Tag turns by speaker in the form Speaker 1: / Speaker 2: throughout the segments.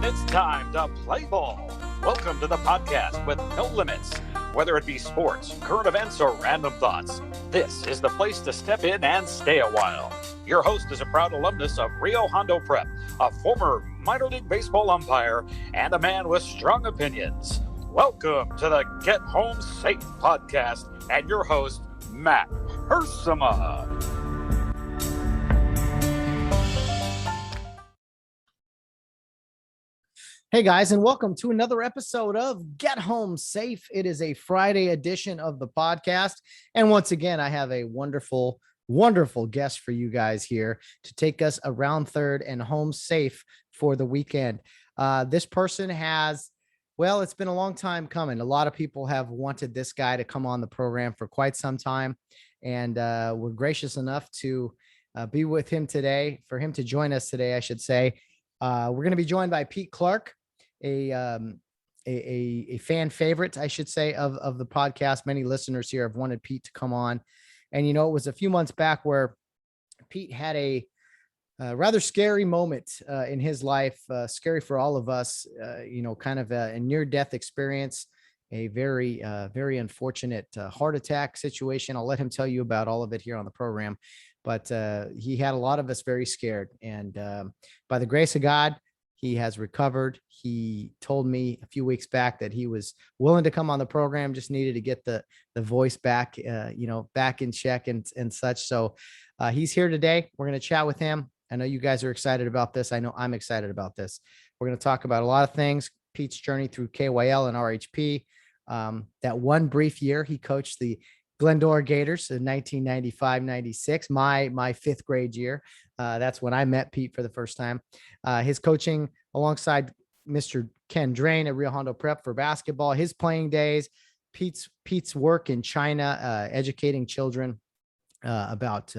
Speaker 1: It's time to play ball. Welcome to the podcast with no limits. Whether it be sports, current events, or random thoughts, this is the place to step in and stay a while. Your host is a proud alumnus of Rio Hondo Prep, a former minor league baseball umpire, and a man with strong opinions. Welcome to the Get Home Safe podcast and your host, Matt Hersema.
Speaker 2: Hey guys, and welcome to another episode of Get Home Safe. It is a Friday edition of the podcast. And once again, I have a wonderful guest for you guys here to take us around third and home safe for the weekend. This person has, well, it's been a long time coming. A lot of people have wanted this guy to come on the program for quite some time. And we're gracious enough to be with him today, for him to join us today, I should say. We're going to be joined by Pete Clark, a fan favorite, I should say, of the podcast. Many listeners here have wanted Pete to come on. And, you know, it was a few months back where Pete had a rather scary moment in his life, scary for all of us, kind of a near-death experience, a very unfortunate heart attack situation. I'll let him tell you about all of it here on the program. But he had a lot of us very scared. And by the grace of God, he has recovered. He told me a few weeks back that he was willing to come on the program, just needed to get the voice back, back in check and such. So he's here today. We're going to chat with him. I know you guys are excited about this. I know I'm excited about this. We're going to talk about a lot of things. Pete's journey through KYL and RHP. That one brief year he coached the Glendora Gators in 1995-96, my fifth grade year. That's when I met Pete for the first time. His coaching alongside Mr. Ken Drain at Rio Hondo Prep for basketball, his playing days, Pete's work in China, educating children about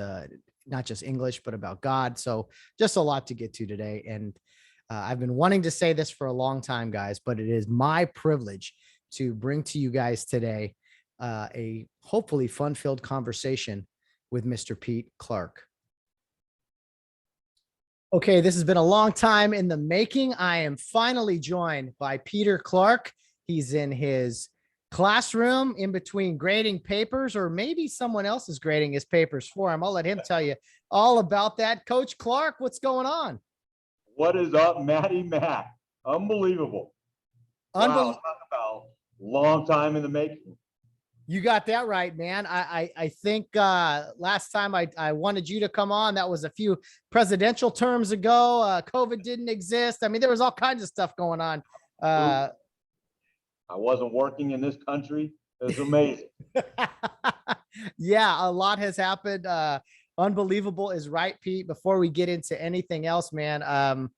Speaker 2: not just English, but about God. So just a lot to get to today. And I've been wanting to say this for a long time, guys, but it is my privilege to bring to you guys today a hopefully fun-filled conversation with Mr. Pete Clark. Okay, this has been a long time in the making. I am finally joined by Peter Clark. He's in his classroom in between grading papers, or maybe someone else is grading his papers for him. I'll let him tell you all about that. Coach Clark, what's going on?
Speaker 3: What is up, Matty Matt? Unbelievable. Wow, talk about long time in the making.
Speaker 2: You got that right, man. I think last time I wanted you to come on, that was a few presidential terms ago. COVID didn't exist. I mean, there was all kinds of stuff going on.
Speaker 3: I wasn't working in this country. It was amazing.
Speaker 2: Yeah, a lot has happened. Unbelievable is right, Pete. Before we get into anything else, man, a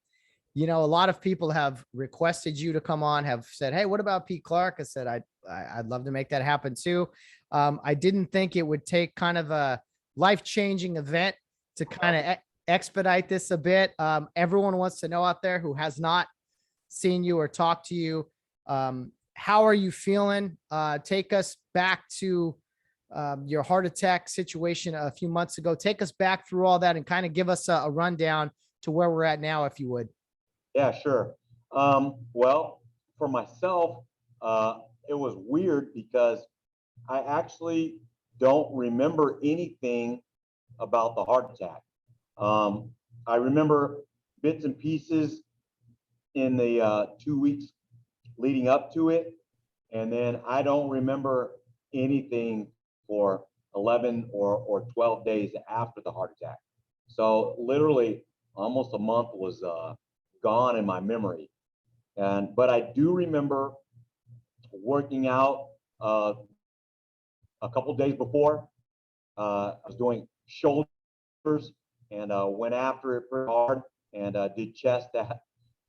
Speaker 2: lot of people have requested you to come on, have said, hey, what about Pete Clark? I said, I'd love to make that happen too. I didn't think it would take kind of a life-changing event to kind of expedite this a bit. Everyone wants to know out there who has not seen you or talked to you. How are you feeling? Take us back to your heart attack situation a few months ago. Take us back through all that and kind of give us a rundown to where we're at now, if you would.
Speaker 3: Yeah, sure. Well, for myself, it was weird because I actually don't remember anything about the heart attack. I remember bits and pieces in the 2 weeks leading up to it. And then I don't remember anything for 11 or 12 days after the heart attack. So literally almost a month was gone in my memory. But I do remember working out a couple days before. I was doing shoulders and went after it pretty hard and did chest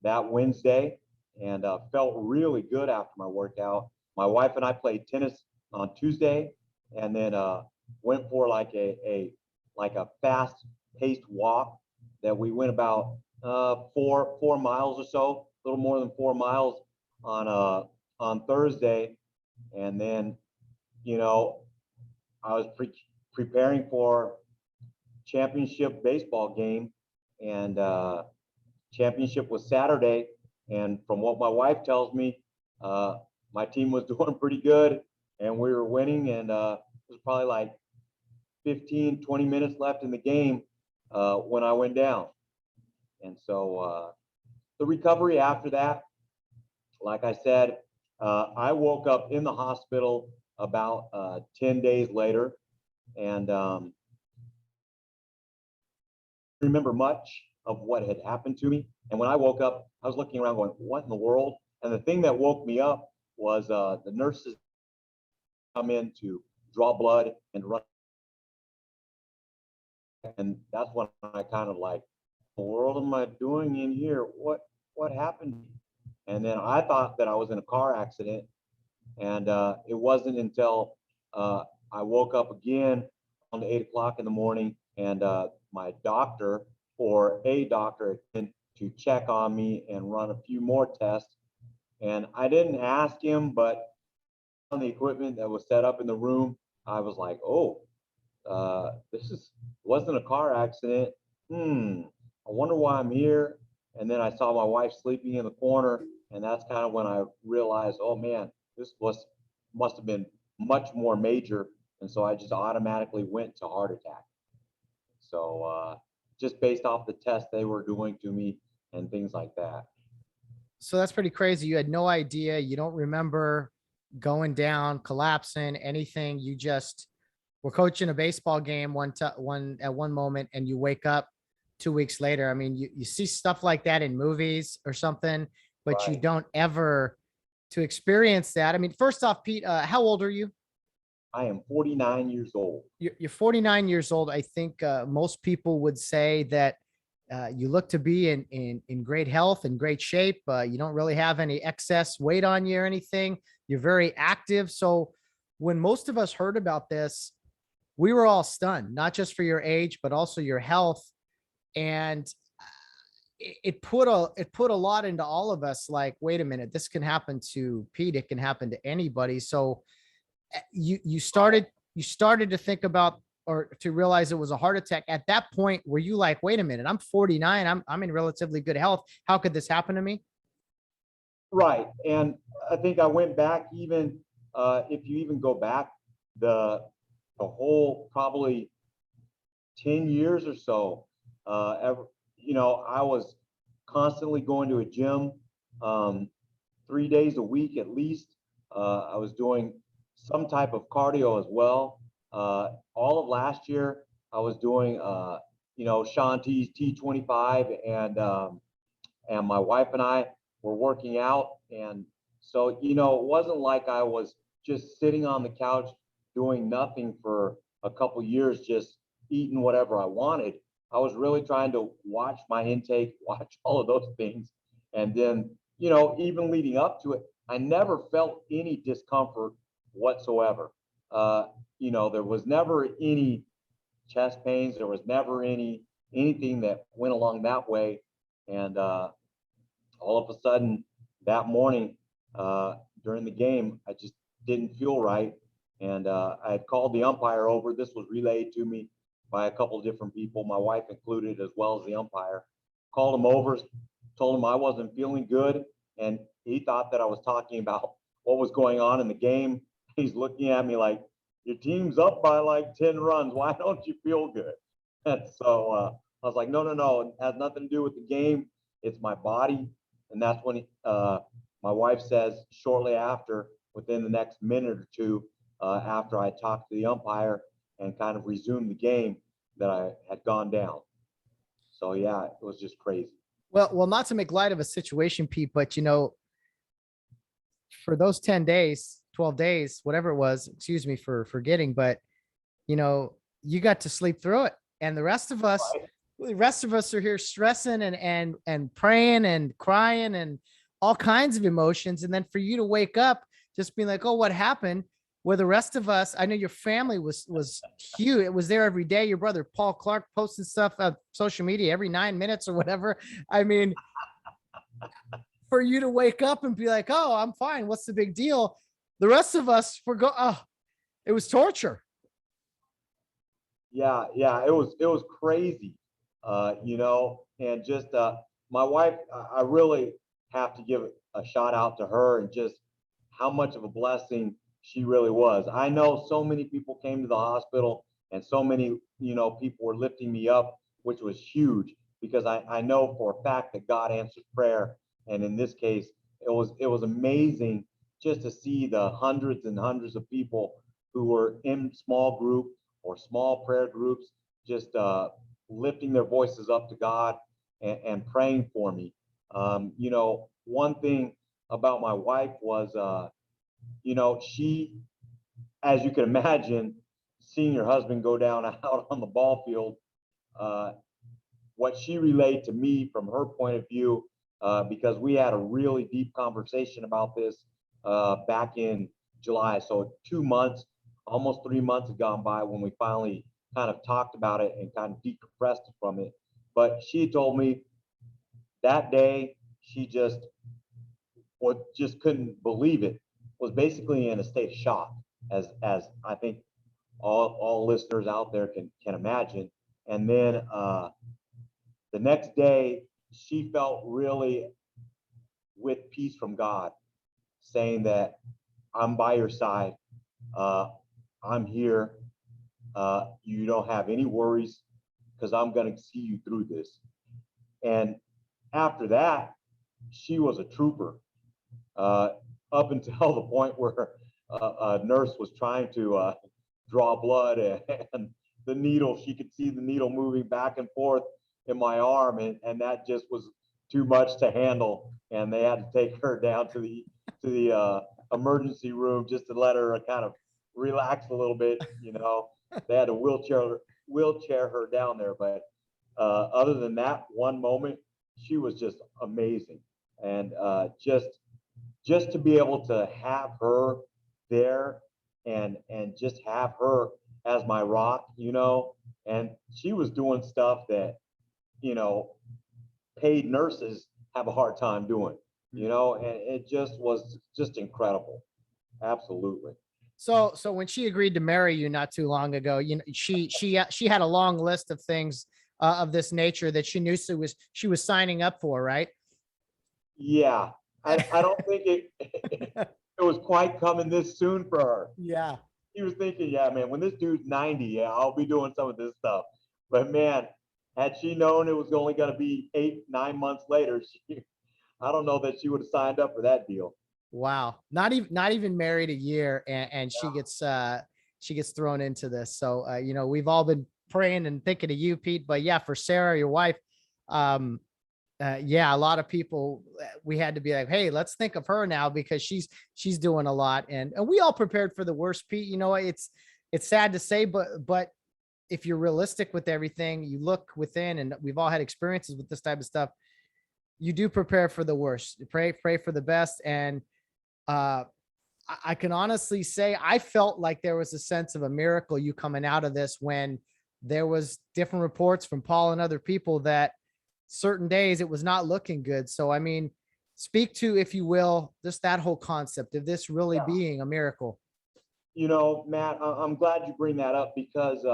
Speaker 3: that Wednesday and felt really good after my workout. My wife and I played tennis on Tuesday and then went for like a fast paced walk that we went about 4 miles or so, a little more than 4 miles on Thursday. And then, I was preparing for championship baseball game and championship was Saturday. And from what my wife tells me, my team was doing pretty good and we were winning. And it was probably like 15, 20 minutes left in the game when I went down. And so the recovery after that, like I said, I woke up in the hospital about 10 days later, and remember much of what had happened to me. And when I woke up, I was looking around going, what in the world? And the thing that woke me up was the nurses come in to draw blood and run. And that's when I kind of like, what the world am I doing in here? What happened? And then I thought that I was in a car accident. And it wasn't until I woke up again on 8 o'clock in the morning, and my doctor or a doctor came to check on me and run a few more tests. And I didn't ask him, but on the equipment that was set up in the room, I was like, oh, this wasn't a car accident. I wonder why I'm here. And then I saw my wife sleeping in the corner, and that's kind of when I realized, oh man, this must have been much more major. And so I just automatically went to heart attack. So just based off the test they were doing to me and things like that.
Speaker 2: So that's pretty crazy. You had no idea. You don't remember going down, collapsing, anything. You just were coaching a baseball game at one moment, and you wake up 2 weeks later. I mean, you see stuff like that in movies or something, but
Speaker 3: Right.
Speaker 2: you don't ever to experience that. I mean, first off, Pete, how old are you?
Speaker 3: I am 49 years old.
Speaker 2: You're 49 years old. I think most people would say that you look to be in great health and great shape. You don't really have any excess weight on you or anything. You're very active. So when most of us heard about this, we were all stunned, not just for your age, but also your health. And it put a lot into all of us. Like, wait a minute, this can happen to Pete. It can happen to anybody. So you started to think about or to realize it was a heart attack. At that point, were you like, wait a minute, I'm 49, I'm in relatively good health. How could this happen to me?
Speaker 3: Right. And I think I went back even, if you even go back the whole probably 10 years or so, I was constantly going to a gym 3 days a week at least. I was doing some type of cardio as well. All of last year, I was doing, Sean T's T25, and my wife and I were working out. And so, it wasn't like I was just sitting on the couch doing nothing for a couple years, just eating whatever I wanted. I was really trying to watch my intake, watch all of those things. And then, even leading up to it, I never felt any discomfort whatsoever. There was never any chest pains. There was never anything that went along that way. And all of a sudden that morning during the game, I just didn't feel right. And I had called the umpire over. This was relayed to me by a couple of different people, my wife included, as well as the umpire. Called him over, told him I wasn't feeling good. And he thought that I was talking about what was going on in the game. He's looking at me like, your team's up by like 10 runs. Why don't you feel good? And so I was like, no, it has nothing to do with the game. It's my body. And that's when my wife says shortly after, within the next minute or two, after I talked to the umpire and kind of resumed the game, that I had gone down. So yeah, it was just crazy.
Speaker 2: Well, not to make light of a situation, Pete, but for those 10 days, 12 days, whatever it was, excuse me for forgetting, but you got to sleep through it. And the rest of us, are here stressing and praying and crying and all kinds of emotions. And then for you to wake up just being like, oh, what happened? Where the rest of us, I know your family was huge. It was there every day. Your brother, Paul Clark, posted stuff on social media every 9 minutes or whatever. I mean, for you to wake up and be like, oh, I'm fine. What's the big deal? The rest of us it was torture.
Speaker 3: Yeah, it was crazy. And just my wife, I really have to give a shout out to her and just how much of a blessing she really was. I know so many people came to the hospital and so many, people were lifting me up, which was huge because I know for a fact that God answers prayer. And in this case, it was amazing just to see the hundreds and hundreds of people who were in small group or small prayer groups, just lifting their voices up to God and praying for me. One thing about my wife was, she, as you can imagine, seeing your husband go down out on the ball field, uh, what she relayed to me from her point of view, because we had a really deep conversation about this back in July. So 2 months, almost 3 months had gone by when we finally kind of talked about it and kind of decompressed from it. But she told me that day she just couldn't believe it, was basically in a state of shock, as I think all listeners out there can imagine. And then the next day she felt really with peace from God, saying that I'm by your side, uh, I'm here, you don't have any worries because I'm going to see you through this. And after that, she was a trooper, uh, up until the point where a nurse was trying to draw blood, and the needle, she could see the needle moving back and forth in my arm, and that just was too much to handle. And they had to take her down to the emergency room just to let her kind of relax a little bit. They had to wheelchair her down there. But other than that one moment, she was just amazing. And just to be able to have her there, and just have her as my rock, and she was doing stuff that, you know paid nurses have a hard time doing, and it just was just incredible. Absolutely.
Speaker 2: So when she agreed to marry you not too long ago, she had a long list of things of this nature that she knew she was signing up for, right?
Speaker 3: Yeah, I don't think it was quite coming this soon for her.
Speaker 2: Yeah.
Speaker 3: He was thinking, yeah, man, when this dude's 90, yeah, I'll be doing some of this stuff. But man, had she known it was only going to be 8, 9 months later, I don't know that she would have signed up for that deal.
Speaker 2: Wow. Not even married a year, and
Speaker 3: Yeah.
Speaker 2: she gets thrown into this. So we've all been praying and thinking of you, Pete. But yeah, for Sarah, your wife, um, yeah, a lot of people, we had to be like, hey, let's think of her now because she's doing a lot, and we all prepared for the worst, Pete. It's sad to say, but if you're realistic with everything, you look within, and we've all had experiences with this type of stuff. You do prepare for the worst, pray for the best. And uh, I can honestly say I felt like there was a sense of a miracle you coming out of this, when there was different reports from Paul and other people that certain days it was not looking good. So, I mean, speak to, if you will, just that whole concept of this really
Speaker 3: Yeah.
Speaker 2: being a miracle.
Speaker 3: Matt, I'm glad you bring that up because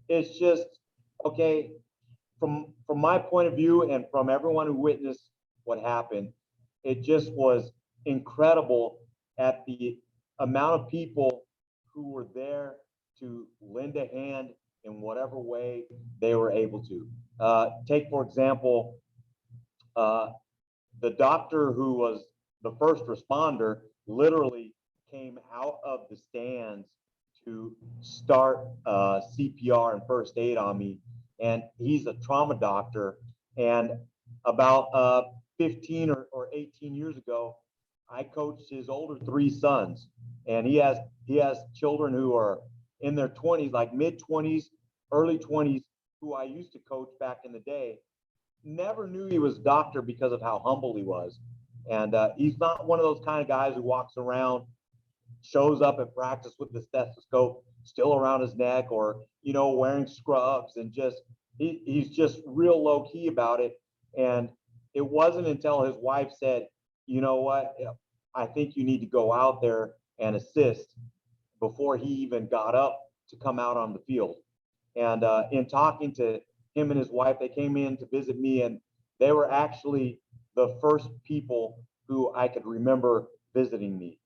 Speaker 3: it's just okay from my point of view and from everyone who witnessed what happened. It just was incredible at the amount of people who were there to lend a hand in whatever way they were able to. Take, for example, uh, the doctor who was the first responder literally came out of the stands to start CPR and first aid on me. And he's a trauma doctor. And about 15 or 18 years ago, I coached his older three sons. And he has children who are in their 20s, like mid 20s, early 20s, who I used to coach back in the day. Never knew he was a doctor because of how humble he was. And he's not one of those kind of guys who walks around, shows up at practice with the stethoscope still around his neck, or wearing scrubs, and he's just real low key about it. And it wasn't until his wife said, you know what, I think you need to go out there and assist, before he even got up to come out on the field. And in talking to him and his wife, they came in to visit me, and they were actually the first people who I could remember visiting me.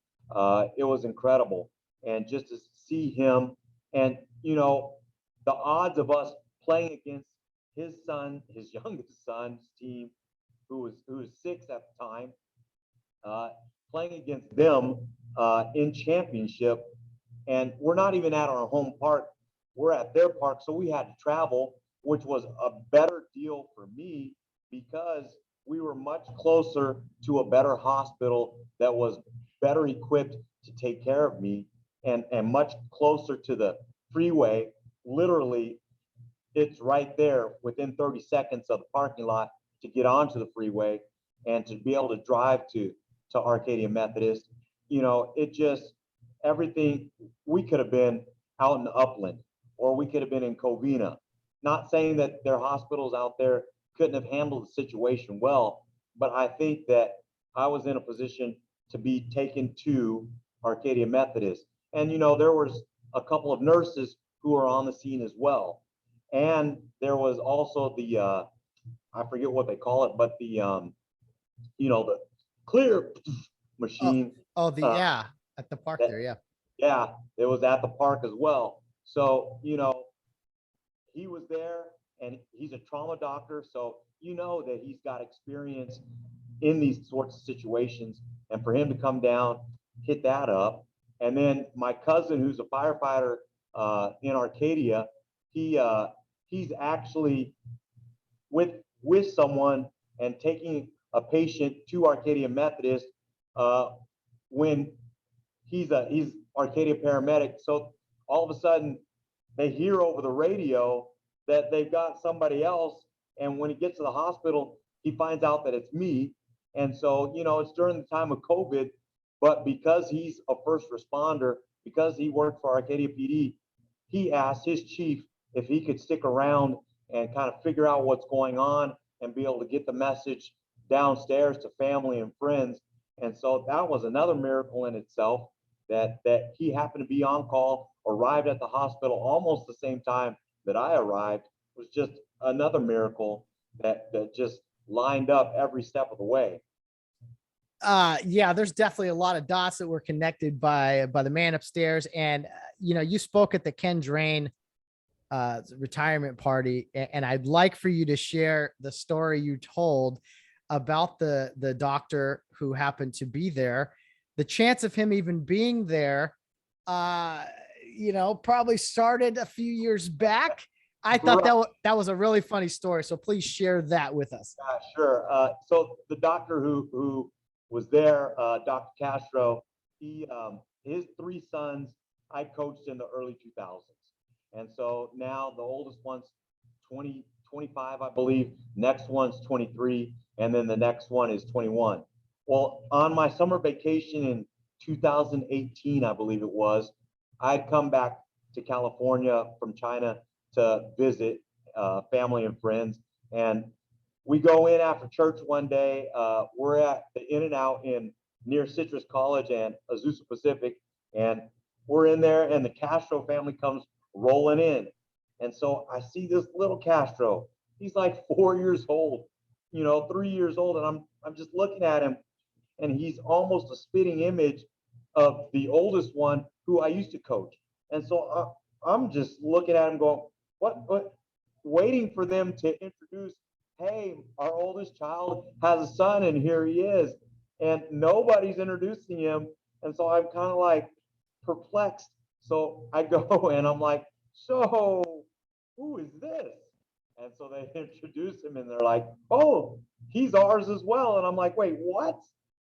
Speaker 3: It was incredible. And just to see him, and, the odds of us playing against his son, his youngest son's team, who was 6 at the time, playing against them in championship. And we're not even at our home park. We're at their park. So we had to travel, which was a better deal for me because we were much closer to a better hospital that was better equipped to take care of me, and much closer to the freeway. Literally, it's right there within 30 seconds of the parking lot to get onto the freeway and to be able to drive to Arcadia Methodist. It just, everything. We could have been out in the upland, or we could have been in Covina. Not saying that their hospitals out there couldn't have handled the situation well, but I think that I was in a position to be taken to Arcadia Methodist. And, there was a couple of nurses who were on the scene as well. And there was also the, I forget what they call it, but the clear machine.
Speaker 2: Yeah, at the park there. Yeah.
Speaker 3: Yeah, it was at the park as well. So, he was there, and he's a trauma doctor. So, that he's got experience in these sorts of situations. And for him to come down, hit that up. And then my cousin, who's a firefighter in Arcadia, he's actually with someone and taking a patient to Arcadia Methodist when he's Arcadia paramedic. So all of a sudden they hear over the radio that they've got somebody else, and when he gets to the hospital, he finds out that it's me. And so, it's during the time of COVID, but because he's a first responder, because he worked for Arcadia PD, he asked his chief if he could stick around and kind of figure out what's going on and be able to get the message downstairs to family and friends. And so that was another miracle in itself, that he happened to be on call, arrived at the hospital almost the same time that I arrived. It was just another miracle that just lined up every step of the way.
Speaker 2: Yeah, there's definitely a lot of dots that were connected by the man upstairs. And you spoke at the Ken Drain retirement party, and I'd like for you to share the story you told about the doctor who happened to be there. The chance of him even being there, probably started a few years back. I thought that was a really funny story. So please share that with us.
Speaker 3: Sure. So the doctor who was there, Dr. Castro, his 3 sons I coached in the early 2000s. And so now the oldest one's 25, I believe. Next one's 23. And then the next one is 21. Well, on my summer vacation in 2018, I believe it was, I'd come back to California from China to visit family and friends. And we go in after church one day. We're at the In-N-Out near Citrus College and Azusa Pacific. And we're in there, and the Castro family comes rolling in. And so I see this little Castro. He's like 4 years old, 3 years old. And I'm just looking at him, and he's almost a spitting image of the oldest one who I used to coach. And so I'm just looking at him going, what, waiting for them to introduce, hey, our oldest child has a son, and here he is. And nobody's introducing him. And so I'm kind of like perplexed. So I go and I'm like, so who is this? And so they introduce him, and they're like, oh, he's ours as well. And I'm like, wait, what?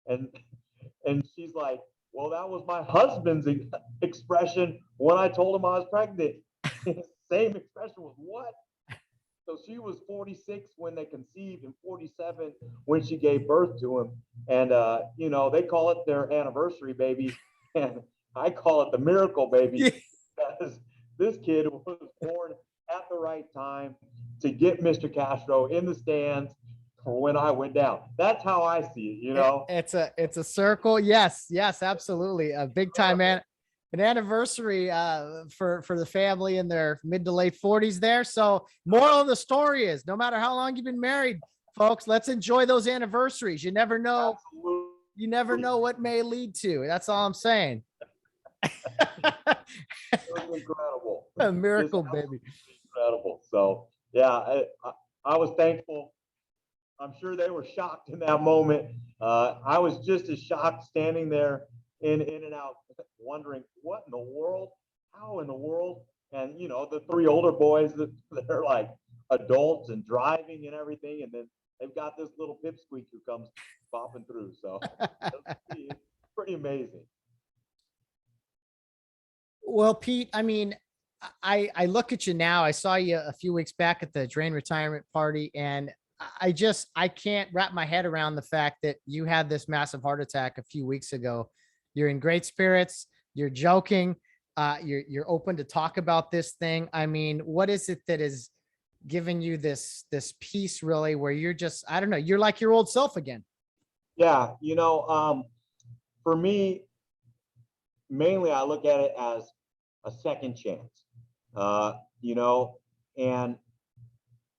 Speaker 3: And she's like, well, that was my husband's expression when I told him I was pregnant. Same expression was what? So she was 46 when they conceived and 47 when she gave birth to him. And, they call it their anniversary baby. And I call it the miracle baby, because this kid was born at the right time to get Mr. Castro in the stands for when I went down. That's how I see it,
Speaker 2: It's a circle. Yes, absolutely. A big time man. an anniversary for the family in their mid to late 40s there. So moral of the story is no matter how long you've been married, folks, let's enjoy those anniversaries. You never know.
Speaker 3: Absolutely.
Speaker 2: You never know what may lead to. That's all I'm saying.
Speaker 3: It was incredible.
Speaker 2: A
Speaker 3: Just
Speaker 2: miracle, baby.
Speaker 3: incredible. So yeah, I was thankful. I'm sure they were shocked in that moment. I was just as shocked standing there in and out, wondering what in the world, how in the world, and the three older boys they're like adults and driving and everything, and then they've got this little pipsqueak who comes bopping through. So it's pretty amazing.
Speaker 2: Well, Pete, I mean, I look at you now. I saw you a few weeks back at the Drain retirement party, and I can't wrap my head around the fact that you had this massive heart attack a few weeks ago. You're in great spirits. You're joking. You're open to talk about this thing. I mean, what is it that is giving you this peace, really, where you're just, I don't know, you're like your old self again?
Speaker 3: Yeah, for me, mainly I look at it as a second chance. Uh, you know, and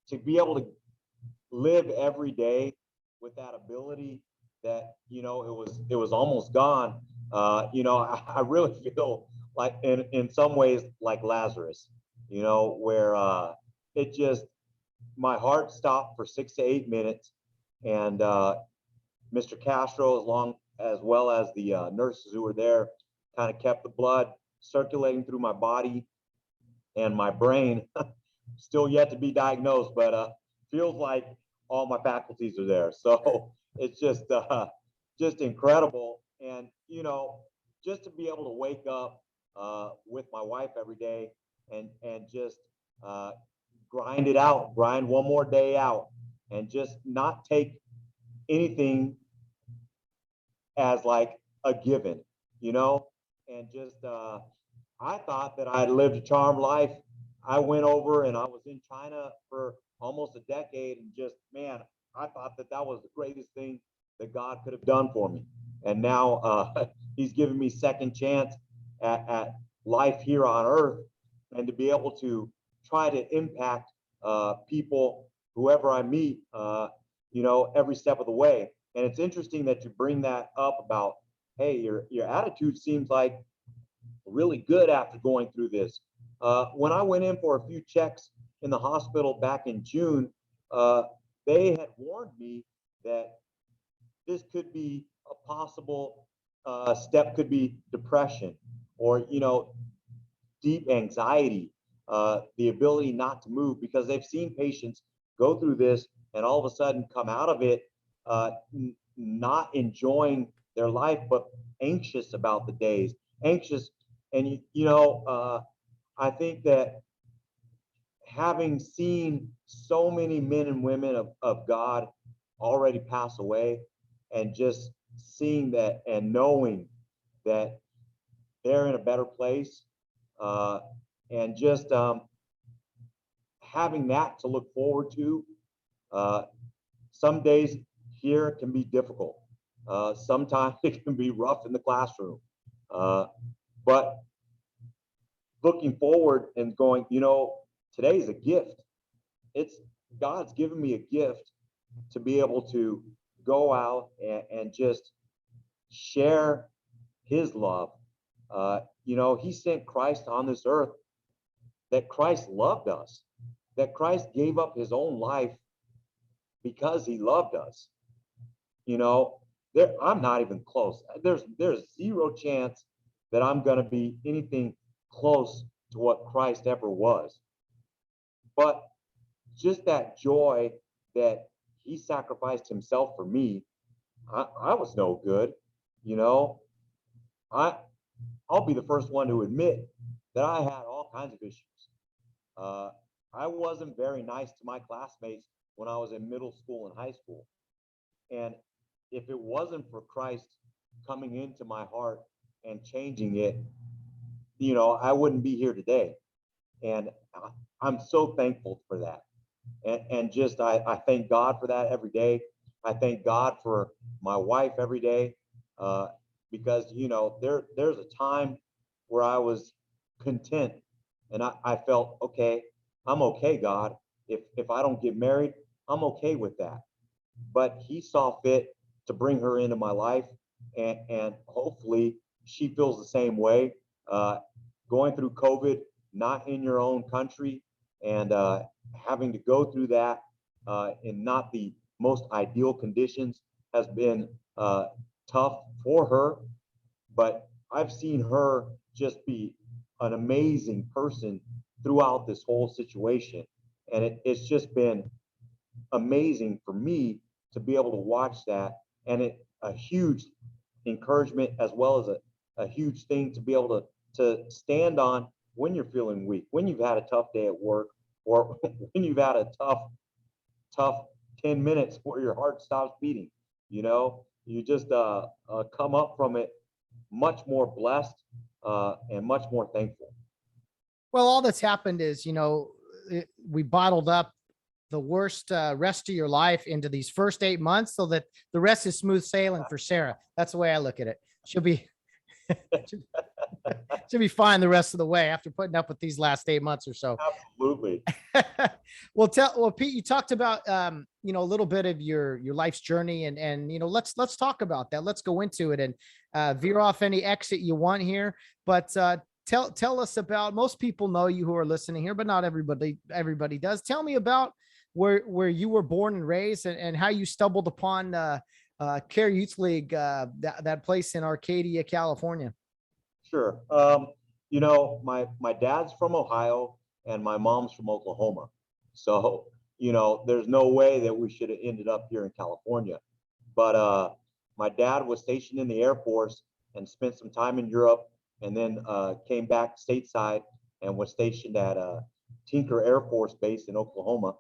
Speaker 3: to be able to live every day with that ability that it was almost gone. I really feel like in some ways like Lazarus, where it just my heart stopped for 6 to 8 minutes, and Mr. Castro, as well as the nurses who were there, kind of kept the blood circulating through my body and my brain. Still yet to be diagnosed, but feels like all my faculties are there. So it's just incredible, and just to be able to wake up with my wife every day and just uh, grind one more day out, and just not take anything as like a given, you know, and just I thought that I had lived a charmed life. I went over and I was in China for almost a decade, and just man, I thought that that was the greatest thing that God could have done for me. And now He's given me second chance at life here on Earth, and to be able to try to impact people, whoever I meet, every step of the way. And it's interesting that you bring that up about, hey, your attitude seems like really good after going through this. When I went in for a few checks in the hospital back in June, uh, they had warned me that this could be a possible step, could be depression, or deep anxiety, the ability not to move, because they've seen patients go through this and all of a sudden come out of it not enjoying their life, but anxious about the days, anxious. And I think that having seen so many men and women of God already pass away, and just seeing that and knowing that they're in a better place, uh, and just having that to look forward to. Uh, some days here can be difficult. Sometimes it can be rough in the classroom. But looking forward and going, today's a gift. It's God's given me a gift to be able to go out and just share His love. He sent Christ on this earth, that Christ loved us, that Christ gave up His own life because He loved us. I'm not even close. There's zero chance that I'm going to be anything close to what Christ ever was. But just that joy that He sacrificed Himself for me. I was no good. you know I I'll be the first one to admit that I had all kinds of issues. uh, I wasn't very nice to my classmates when I was in middle school and high school. And if it wasn't for Christ coming into my heart and changing it, I wouldn't be here today. And I'm so thankful for that. And just, I thank God for that every day. I thank God for my wife every day, uh, because, there's a time where I was content, and I felt, okay, I'm okay, God. If I don't get married, I'm okay with that. But he saw fit to bring her into my life, and hopefully she feels the same way. Uh, Going through COVID, not in your own country, and having to go through that in not the most ideal conditions has been tough for her. But I've seen her just be an amazing person throughout this whole situation. And it's just been amazing for me to be able to watch that. And it a huge encouragement, as well as a huge thing to be able to stand on when you're feeling weak, when you've had a tough day at work, or when you've had a tough 10 minutes where your heart stops beating. You just come up from it much more blessed and much more thankful.
Speaker 2: Well, all that's happened is, we bottled up the worst rest of your life into these first 8 months so that the rest is smooth sailing for Sarah. That's the way I look at it. She'll be she'll be fine the rest of the way after putting up with these last 8 months or so.
Speaker 3: Absolutely.
Speaker 2: Well, Pete, you talked about a little bit of your life's journey, and let's talk about that. Let's go into it and veer off any exit you want here. But tell us about, most people know you who are listening here, but not everybody does. Tell me about where you were born and raised, and how you stumbled upon Kare Youth League, that place in Arcadia, California.
Speaker 3: Sure. My dad's from Ohio and my mom's from Oklahoma. So, there's no way that we should have ended up here in California. But my dad was stationed in the Air Force and spent some time in Europe, and then came back stateside and was stationed at Tinker Air Force Base in Oklahoma.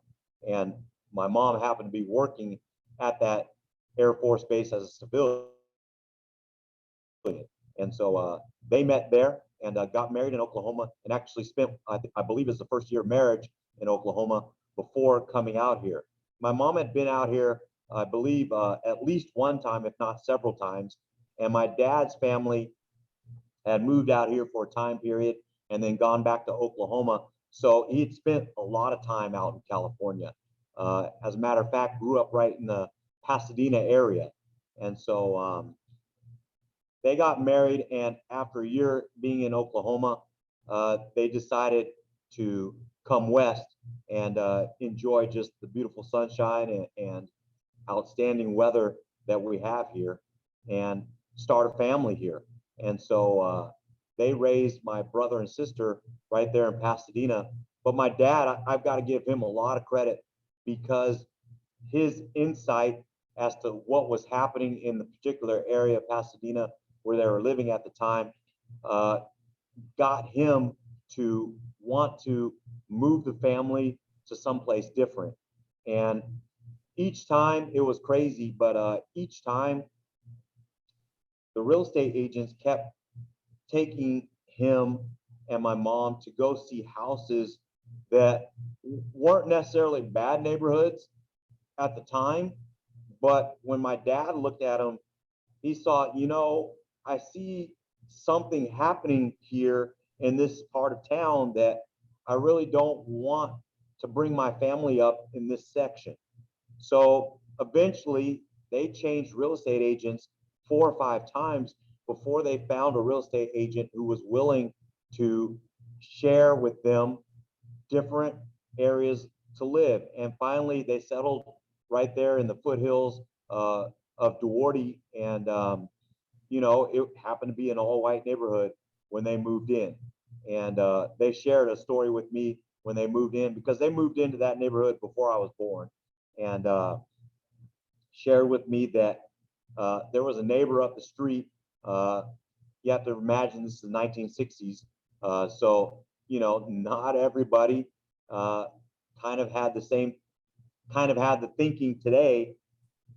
Speaker 3: And my mom happened to be working at that Air Force Base as a civilian. And so they met there and got married in Oklahoma, and actually spent, I believe it's the first year of marriage in Oklahoma before coming out here. My mom had been out here, I believe, at least one time, if not several times. And my dad's family had moved out here for a time period and then gone back to Oklahoma. So he'd spent a lot of time out in California. As a matter of fact, grew up right in the Pasadena area. And so they got married, and after a year being in Oklahoma, they decided to come west and enjoy just the beautiful sunshine and outstanding weather that we have here, and start a family here. And so they raised my brother and sister right there in Pasadena. But my dad, I've got to give him a lot of credit, because his insight as to what was happening in the particular area of Pasadena where they were living at the time got him to want to move the family to someplace different. And each time it was crazy, but each time the real estate agents kept taking him and my mom to go see houses that weren't necessarily bad neighborhoods at the time. But when my dad looked at them, he saw, I see something happening here in this part of town that I really don't want to bring my family up in this section. So eventually they changed real estate agents 4 or 5 times before they found a real estate agent who was willing to share with them different areas to live. And finally they settled right there in the foothills of Duarte. And it happened to be an all-white neighborhood when they moved in. And they shared a story with me when they moved in, because they moved into that neighborhood before I was born, and shared with me that there was a neighbor up the street. You have to imagine this is the 1960s. So, not everybody kind of had the thinking today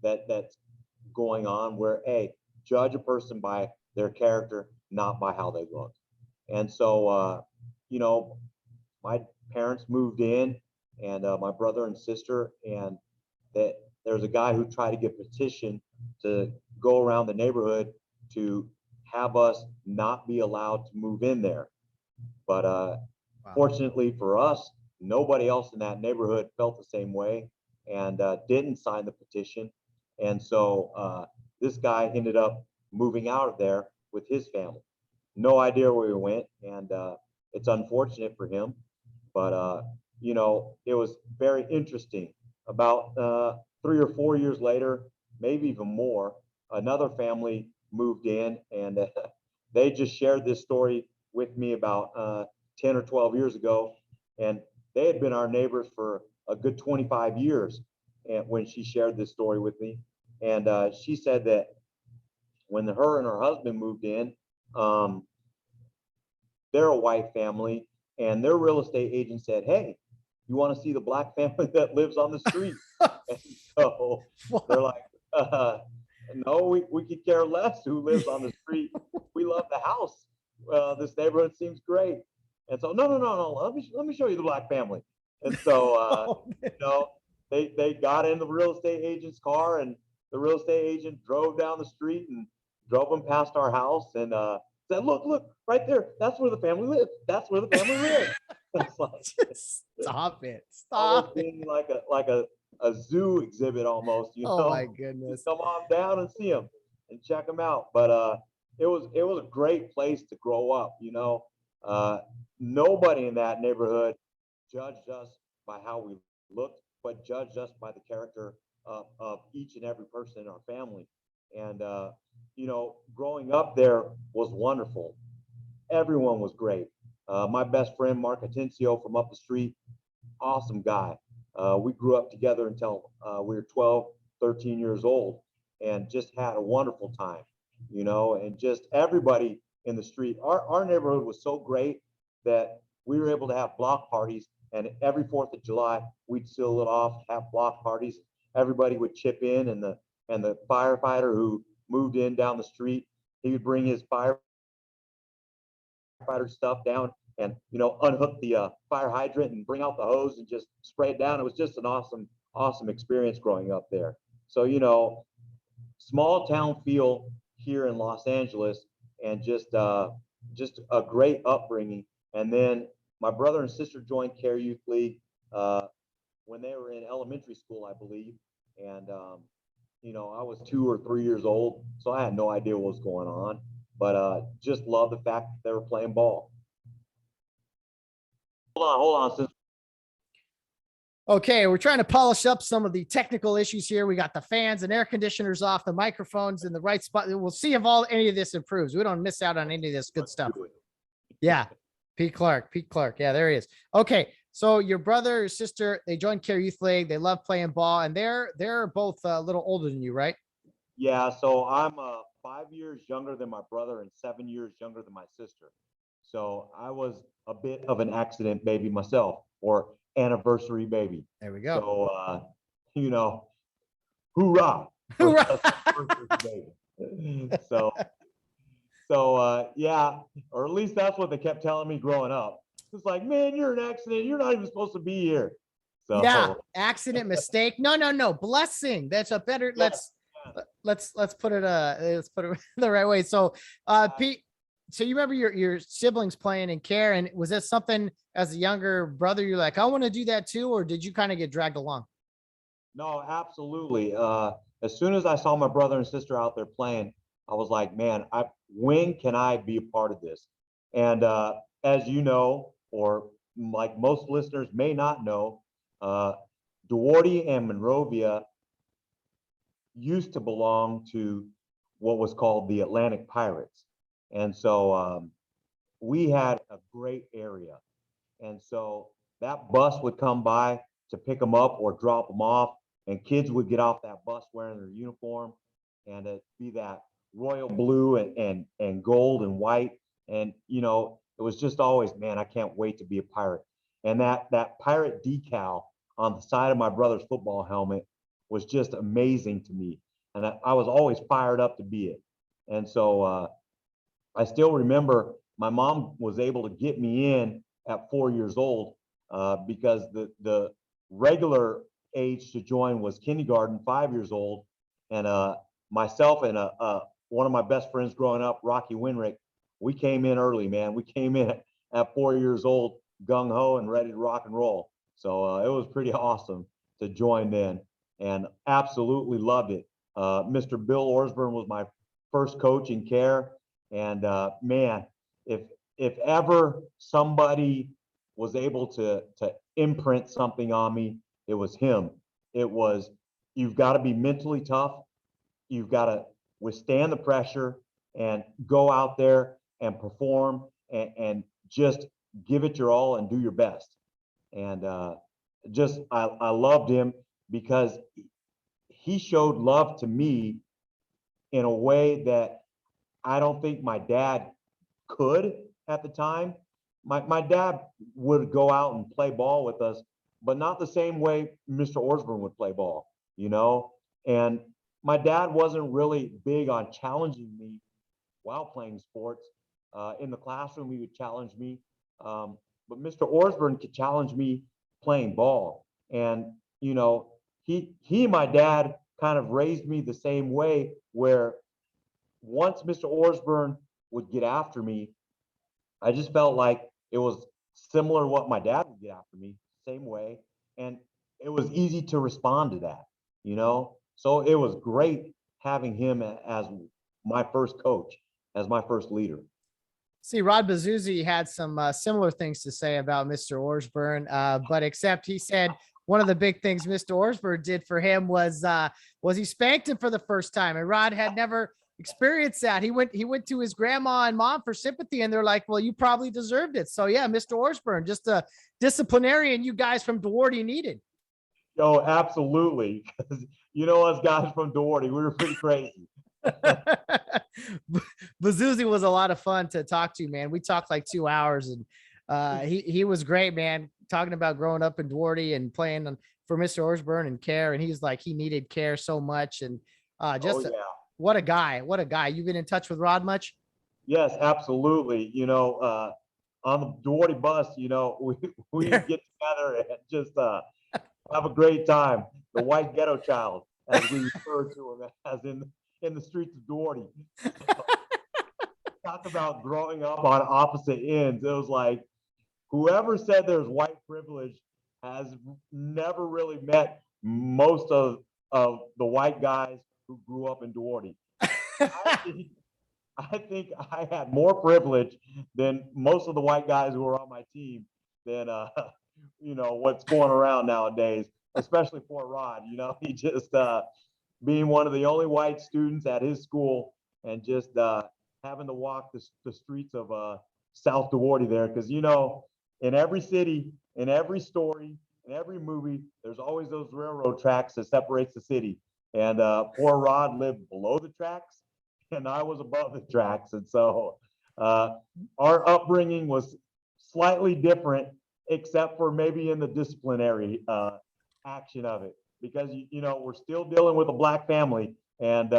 Speaker 3: that's going on, where, hey, judge a person by their character, not by how they look. And so, my parents moved in, and my brother and sister, and that there was a guy who tried to get petition to go around the neighborhood to have us not be allowed to move in there. But
Speaker 2: Wow.
Speaker 3: fortunately for us, nobody else in that neighborhood felt the same way and didn't sign the petition. And so this guy ended up moving out of there with his family. No idea where he went, and it's unfortunate for him. But it was very interesting. About 3 or 4 years later, maybe even more, another family moved in, and they just shared this story with me about 10 or 12 years ago, and they had been our neighbors for a good 25 years. And when she shared this story with me, and she said that when her and her husband moved in, um, they're a white family, and their real estate agent said, "Hey, you want to see the black family that lives on the street?" And so they're like, "No, we could care less who lives on the street. We love the house. This neighborhood seems great." And so, no. Let me show you the black family. And so,
Speaker 2: Oh,
Speaker 3: they got in the real estate agent's car, and the real estate agent drove down the street and drove them past our house, and said, "Look, right there. That's where the family lives. That's where the family lives." It's like
Speaker 2: just stop it.
Speaker 3: almost
Speaker 2: Stop it.
Speaker 3: being like a zoo exhibit almost,
Speaker 2: Oh my
Speaker 3: Just
Speaker 2: goodness.
Speaker 3: come on down and see them and check them out. But it was a great place to grow up. Nobody in that neighborhood judged us by how we looked, but judged us by the character of each and every person in our family. And growing up there was wonderful. Everyone was great. My best friend Mark Atencio from up the street, awesome guy. We grew up together until we were 12, 13 years old, and just had a wonderful time, and just everybody in the street. Our neighborhood was so great that we were able to have block parties, and every 4th of July, we'd seal it off, have block parties. Everybody would chip in, and the firefighter who moved in down the street, he would bring his firefighter stuff down and unhook the fire hydrant and bring out the hose and just spray it down. It was just an awesome experience growing up there. So small town feel here in Los Angeles, and just a great upbringing. And then my brother and sister joined Kare Youth League when they were in elementary school, I believe. And I was 2 or 3 years old, so I had no idea what was going on, but just loved the fact that they were playing ball. Hold on.
Speaker 2: Okay, we're trying to polish up some of the technical issues here. We got the fans and air conditioners off, the microphones in the right spot. We'll see if any of this improves. We don't miss out on any of this good stuff. Yeah, Pete Clark. Yeah, there he is. Okay, so your brother or sister, they joined Kare Youth League. They love playing ball, and they're both a little older than you, right?
Speaker 3: Yeah, so I'm 5 years younger than my brother and 7 years younger than my sister. So I was a bit of an accident baby myself, or anniversary baby.
Speaker 2: There we go.
Speaker 3: So, hoorah.
Speaker 2: Hoorah.
Speaker 3: So yeah, or at least that's what they kept telling me growing up. It's like, man, you're an accident. You're not even supposed to be here. So
Speaker 2: yeah, accident, mistake. No. Blessing. That's a better.
Speaker 3: Yeah.
Speaker 2: Let's put it the right way. So Pete, so you remember your siblings playing in Kare, and was that something as a younger brother you're like, I want to do that too, or did you kind of get dragged along?
Speaker 3: No, absolutely. As soon as I saw my brother and sister out there playing, I was like, man, when can I be a part of this? And as you know, or like most listeners may not know, Duarte and Monrovia used to belong to what was called the Atlantic Pirates. And so we had a great area. And so that bus would come by to pick them up or drop them off, and kids would get off that bus wearing their uniform, and it'd be that royal blue and gold and white. And it was just always, man, I can't wait to be a pirate. And that pirate decal on the side of my brother's football helmet was just amazing to me. And I was always fired up to be it. And so I still remember my mom was able to get me in at 4 years old because the regular age to join was kindergarten, 5 years old. And myself and one of my best friends growing up, Rocky Winrick, we came in early, man. We came in at 4 years old, gung ho and ready to rock and roll. So it was pretty awesome to join then, and absolutely loved it. Mr. Bill Orsburn was my first coach in Kare, and man, if ever somebody was able to imprint something on me, it was him. It was, you've got to be mentally tough. You've got to withstand the pressure and go out there and perform and just give it your all and do your best. And I loved him because he showed love to me in a way that I don't think my dad could at the time. My dad would go out and play ball with us, but not the same way Mr. Orsburn would play ball, you know? And my dad wasn't really big on challenging me while playing sports. In the classroom, he would challenge me. But Mr. Orsburn could challenge me playing ball. And, you know, he and my dad kind of raised me the same way, where once Mr. Orsburn would get after me, I just felt like it was similar to what my dad would get after me, same way. And it was easy to respond to that, you know? So it was great having him as my first coach, as my first leader.
Speaker 2: See, Rod Bazuzzi had some similar things to say about Mr. Orsburn, but except he said one of the big things Mr. Orsburn did for him was he spanked him for the first time, and Rod had never experienced that. He went to his grandma and mom for sympathy, and they're like, "Well, you probably deserved it." So yeah, Mr. Orsburn, just a disciplinarian you guys from Duarte needed.
Speaker 3: Oh, absolutely. Because you know us guys from Duarte, we were pretty crazy.
Speaker 2: Bazuzzi was a lot of fun to talk to, man. We talked like 2 hours, and he was great, man. Talking about growing up in Duarte and playing for Mr. Orsburn and Kare, and he's like, he needed Kare so much, and what a guy, what a guy. You been in touch with Rod much?
Speaker 3: Yes, absolutely. You know, on the Duarte bus, you know, we get together and just have a great time. The white ghetto child, as we refer to him as in the streets of Duarte. Talk about growing up on opposite ends. It was like, whoever said there's white privilege has never really met most of the white guys who grew up in Duarte. I think I had more privilege than most of the white guys who were on my team than you know, what's going around nowadays, especially for Rod. You know, he just being one of the only white students at his school, and just having to walk the streets of South Duarte there, because you know, in every city, in every story, in every movie, there's always those railroad tracks that separates the city. And poor Rod lived below the tracks, and I was above the tracks. And so our upbringing was slightly different, except for maybe in the disciplinary action of it, because you know, we're still dealing with a black family, and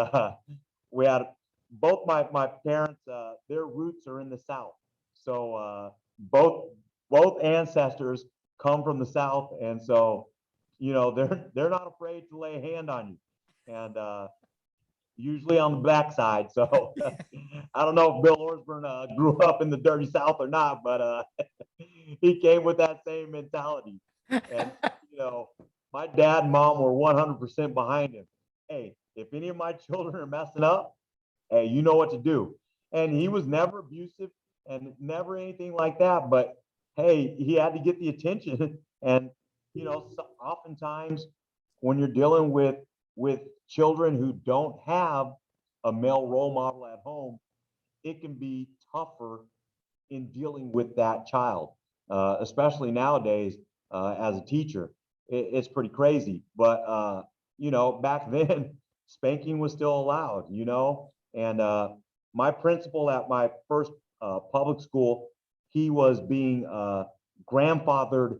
Speaker 3: we had both my parents, their roots are in the South, so both ancestors come from the South, and so you know, they're not afraid to lay a hand on you, and usually on the backside. So I don't know if Bill Orsburn grew up in the dirty South or not, but he came with that same mentality. And you know, my dad and mom were 100% behind him. Hey, if any of my children are messing up, hey, you know what to do. And he was never abusive and never anything like that. But hey, he had to get the attention. And you know, so oftentimes when you're dealing with children who don't have a male role model at home, it can be tougher in dealing with that child, especially nowadays as a teacher. It's pretty crazy. But, you know, back then, spanking was still allowed, you know, and my principal at my first public school, he was being grandfathered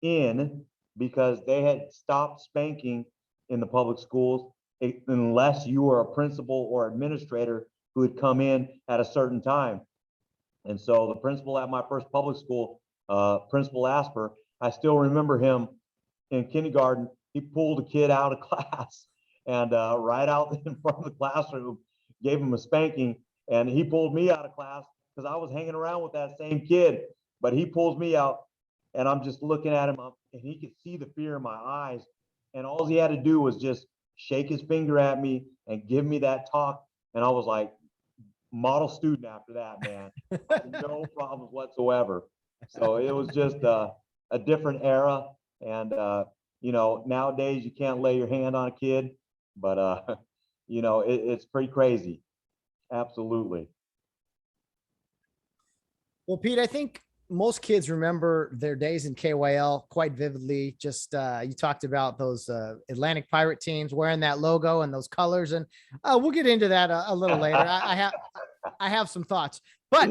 Speaker 3: in because they had stopped spanking in the public schools unless you were a principal or administrator who had come in at a certain time. And so the principal at my first public school, Principal Asper, I still remember him in kindergarten. He pulled a kid out of class and right out in front of the classroom, gave him a spanking, and he pulled me out of class because I was hanging around with that same kid. But he pulls me out, and I'm just looking at him, and he could see the fear in my eyes. And all he had to do was just shake his finger at me and give me that talk. And I was like, model student after that, man. No problems whatsoever. So it was just a different era. And, nowadays you can't lay your hand on a kid, but, it's pretty crazy. Absolutely.
Speaker 2: Well, Pete, I think most kids remember their days in KYL quite vividly. Just you talked about those Atlantic Pirate teams wearing that logo and those colors, and we'll get into that a little later. I have some thoughts, but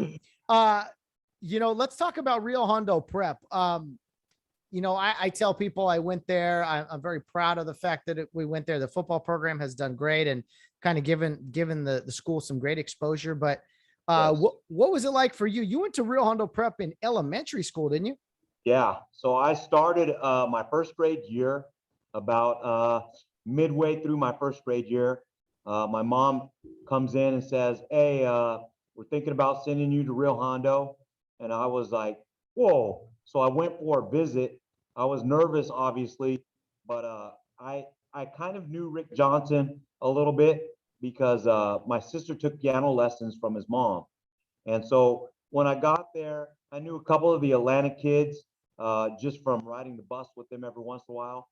Speaker 2: let's talk about Rio Hondo Prep. I tell people I went there. I'm very proud of the fact that we went there. The football program has done great and kind of given the school some great exposure, but
Speaker 3: Yes.
Speaker 2: what was it like for you? You went to Rio Hondo Prep in elementary school, didn't you?
Speaker 3: Yeah. So I started my first grade year about midway through my first grade year. My mom comes in and says, "Hey, we're thinking about sending you to Rio Hondo." And I was like, "Whoa." So I went for a visit. I was nervous, obviously, but I kind of knew Rick Johnson a little bit because my sister took piano lessons from his mom. And so when I got there, I knew a couple of the Atlanta kids just from riding the bus with them every once in a while.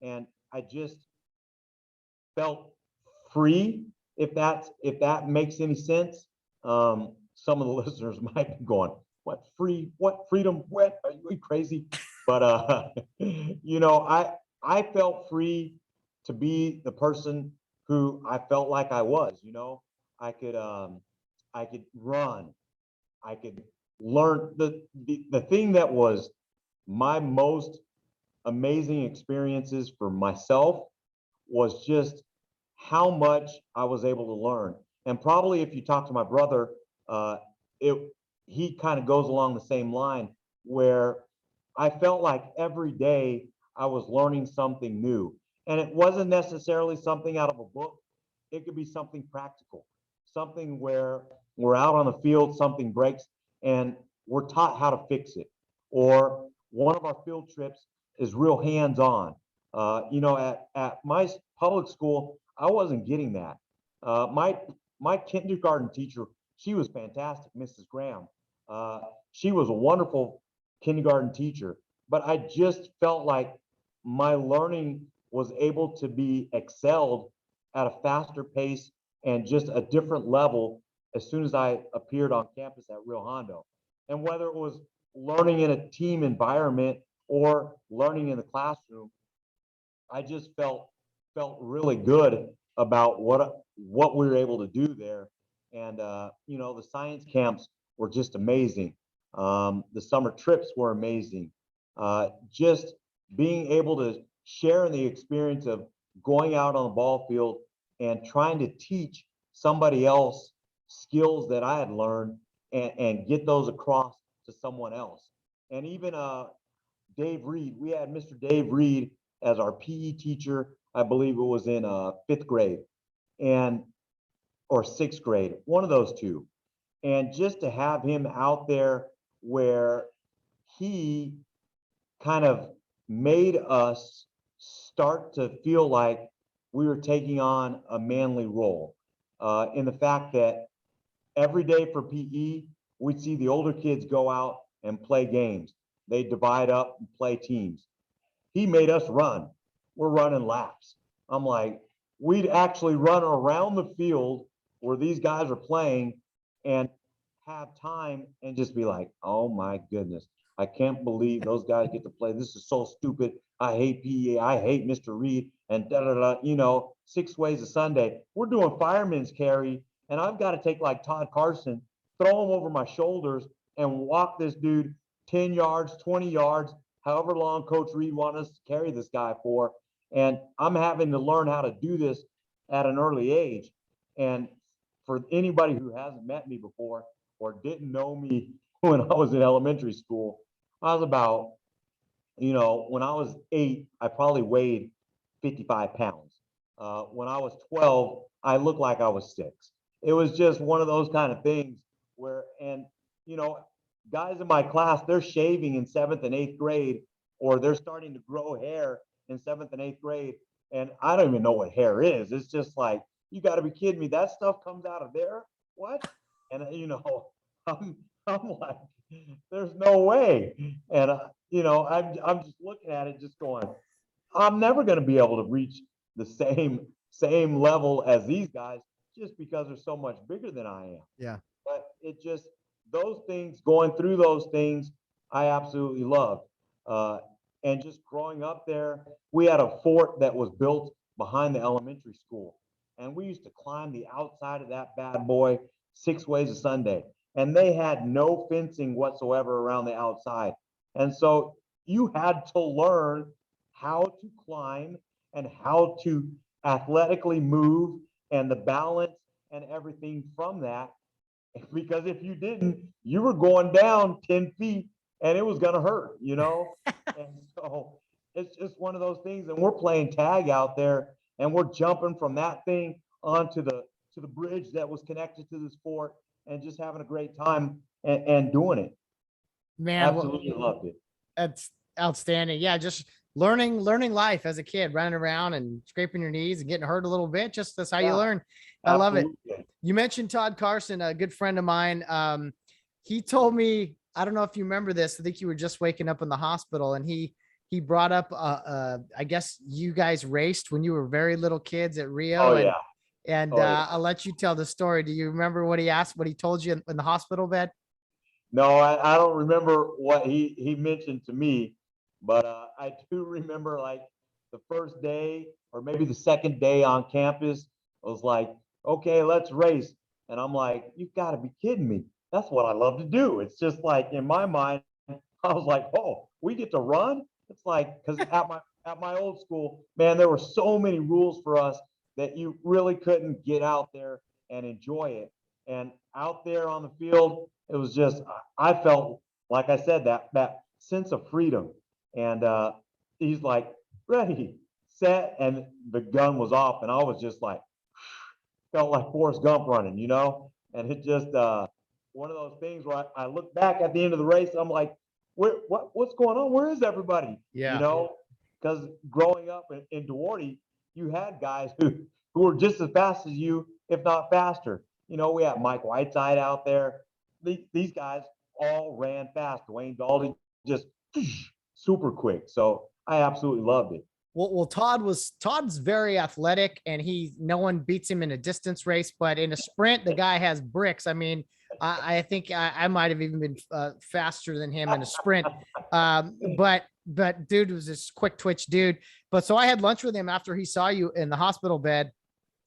Speaker 3: And I just felt free, if that makes any sense. Some of the listeners might be going, "What free? What freedom? What are you crazy?" But I felt free to be the person who I felt like I was. I could I could run. I could learn the thing that was my most amazing experiences for myself was just how much I was able to learn. And probably if you talk to my brother, it he kind of goes along the same line where I felt like every day I was learning something new. And it wasn't necessarily something out of a book. It could be something practical, something where we're out on the field, something breaks, and we're taught how to fix it. Or one of our field trips is real hands-on. At my public school, I wasn't getting that. My kindergarten teacher, she was fantastic, Mrs. Graham. Uh, she was a wonderful kindergarten teacher, but I just felt like my learning was able to be excelled at a faster pace and just a different level as soon as I appeared on campus at Rio Hondo. And whether it was learning in a team environment or learning in the classroom, I just felt really good about what we were able to do there. And the science camps were just amazing. The summer trips were amazing. Just being able to share in the experience of going out on the ball field and trying to teach somebody else skills that I had learned and get those across to someone else. And even Dave Reed, we had Mr. Dave Reed as our PE teacher. I believe it was in fifth grade and or sixth grade, one of those two. And just to have him out there where he kind of made us start to feel like we were taking on a manly role in the fact that every day for PE, we'd see the older kids go out and play games. They divide up and play teams. He made us run. We're running laps. I'm like, we'd actually run around the field where these guys are playing and have time and just be like, "Oh my goodness, I can't believe those guys get to play. This is so stupid. I hate PEA. I hate Mr. Reed and da da da." 6 ways a Sunday. We're doing fireman's carry, and I've got to take like Todd Carson, throw him over my shoulders, and walk this dude 10 yards, 20 yards, however long Coach Reed wanted us to carry this guy for. And I'm having to learn how to do this at an early age. And for anybody who hasn't met me before or didn't know me when I was in elementary school, I was about, when I was 8, I probably weighed 55 pounds. When I was 12, I looked like I was 6. it was just one of those kind of things where, and you know, guys in my class, they're shaving in 7th and 8th grade, or they're starting to grow hair in 7th and 8th grade. And I don't even know what hair is. It's just like, you got to be kidding me. That stuff comes out of there? What? And, I'm, I'm like, there's no way. And, I'm just looking at it, just going, I'm never going to be able to reach the same level as these guys just because they're so much bigger than I am.
Speaker 2: Yeah.
Speaker 3: But it just, those things, going through those things, I absolutely loved. And just growing up there, we had a fort that was built behind the elementary school. And we used to climb the outside of that bad boy 6 ways a Sunday. And they had no fencing whatsoever around the outside. And so you had to learn how to climb and how to athletically move and the balance and everything from that. Because if you didn't, you were going down 10 feet and it was going to hurt, And so it's just one of those things. And we're playing tag out there and we're jumping from that thing onto the bridge that was connected to this fort and just having a great time and doing it.
Speaker 2: Man,
Speaker 3: Absolutely loved it.
Speaker 2: that's outstanding. Yeah, just learning life as a kid, running around and scraping your knees and getting hurt a little bit. Just that's how you learn. I love it. You mentioned Todd Carson, a good friend of mine. He told me, I don't know if you remember this. I think you were just waking up in the hospital, and he brought up, I guess you guys raced when you were very little kids at Rio.
Speaker 3: Oh, yeah.
Speaker 2: And I'll let you tell the story. Do you remember what he told you in the hospital bed?
Speaker 3: No, I don't remember what he mentioned to me, but I do remember like the first day or maybe the second day on campus was like, okay, let's race. And I'm like, you've got to be kidding me. That's what I love to do. It's just like in my mind, I was like, oh, we get to run? It's like, because at my old school, man, there were so many rules for us that you really couldn't get out there and enjoy it. And out there on the field, it was just, I felt, like I said, that sense of freedom. And he's like, ready, set, and the gun was off. And I was just like, felt like Forrest Gump running, And it just, one of those things where I look back at the end of the race, I'm like, what's going on? Where is everybody?
Speaker 2: Yeah.
Speaker 3: Because growing up in Duarte, you had guys who were just as fast as you, if not faster. We had Mike Whiteside out there. These guys all ran fast. Dwayne Daldy just super quick. So I absolutely loved it.
Speaker 2: Well, Todd's very athletic, and no one beats him in a distance race, but in a sprint, the guy has bricks. I mean, I think I might have even been faster than him in a sprint. But dude was this quick twitch dude. But so I had lunch with him after he saw you in the hospital bed,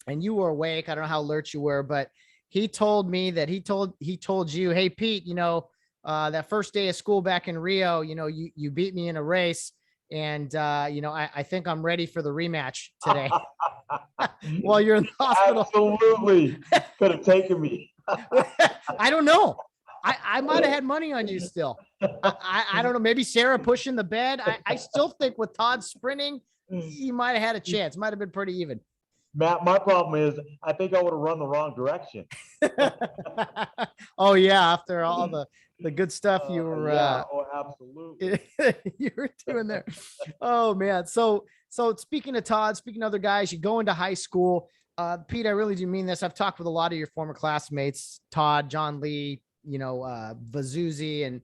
Speaker 2: and you were awake. I don't know how alert you were, but he told me that he told you, hey Pete, that first day of school back in Rio, you beat me in a race. And, I think I'm ready for the rematch today. While you're in the hospital.
Speaker 3: Absolutely. Could have taken me.
Speaker 2: I don't know. I might have had money on you still. I don't know. Maybe Sarah pushing the bed. I still think with Todd sprinting, he might have had a chance. Might have been pretty even.
Speaker 3: Matt, my problem is I think I would have run the wrong direction.
Speaker 2: Oh, yeah. After all the good stuff you were
Speaker 3: absolutely
Speaker 2: you were doing there. Oh man. So speaking of Todd, speaking of other guys, you go into high school. Pete, I really do mean this. I've talked with a lot of your former classmates, Todd, John Lee, Vazuzzi and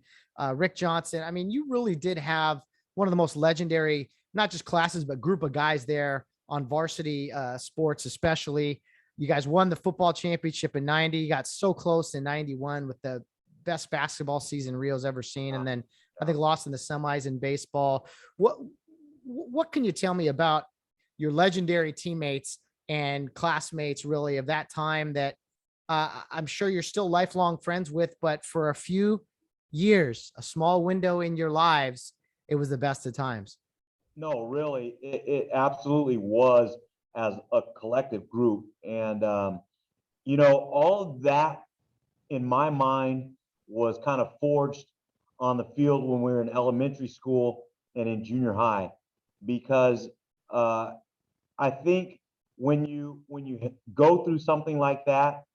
Speaker 2: Rick Johnson. I mean, you really did have one of the most legendary, not just classes, but group of guys there on varsity sports, especially. You guys won the football championship in 90. You got so close in 91 with the best basketball season Rio's ever seen. And then I think lost in the semis in baseball. What can you tell me about your legendary teammates and classmates really of that time that I'm sure you're still lifelong friends with, but for a few years, a small window in your lives, it was the best of times?
Speaker 3: No, really, it absolutely was as a collective group. And, all of that in my mind was kind of forged on the field when we were in elementary school and in junior high, because I think when you go through something like that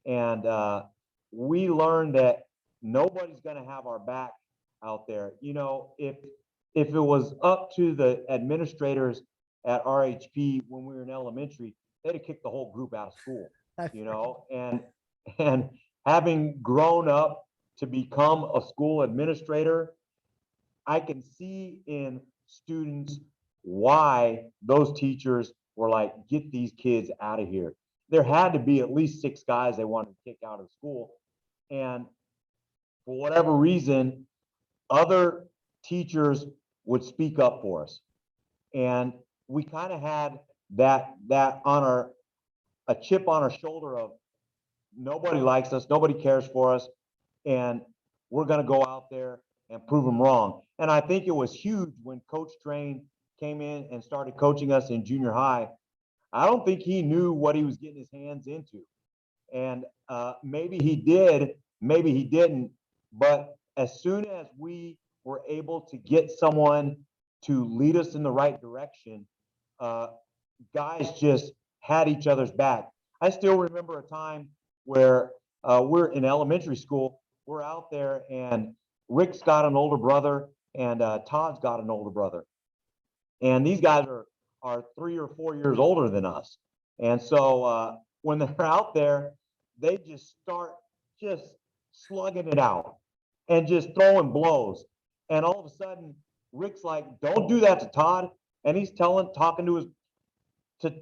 Speaker 3: And we learned that nobody's going to have our back out there. You know, if it was up to the administrators at RHP when we were in elementary, they'd have kicked the whole group out of school. You know, and having grown up to become a school administrator, I can see in students why those teachers were like, get these kids out of here. There had to be at least 6 guys they wanted to kick out of school. And for whatever reason, other teachers would speak up for us. And we kind of had that on a chip on our shoulder of nobody likes us, nobody cares for us, and we're going to go out there and prove them wrong. And I think it was huge when Coach Train came in and started coaching us in junior high. I don't think he knew what he was getting his hands into. And maybe he did, maybe he didn't. But as soon as we were able to get someone to lead us in the right direction, guys just had each other's back. I still remember a time where we're in elementary school, we're out there, and Rick's got an older brother, and Todd's got an older brother. And these guys are 3 or 4 years older than us. And so when they're out there, they just start just slugging it out and just throwing blows. And all of a sudden, Rick's like, don't do that to Todd. And he's talking to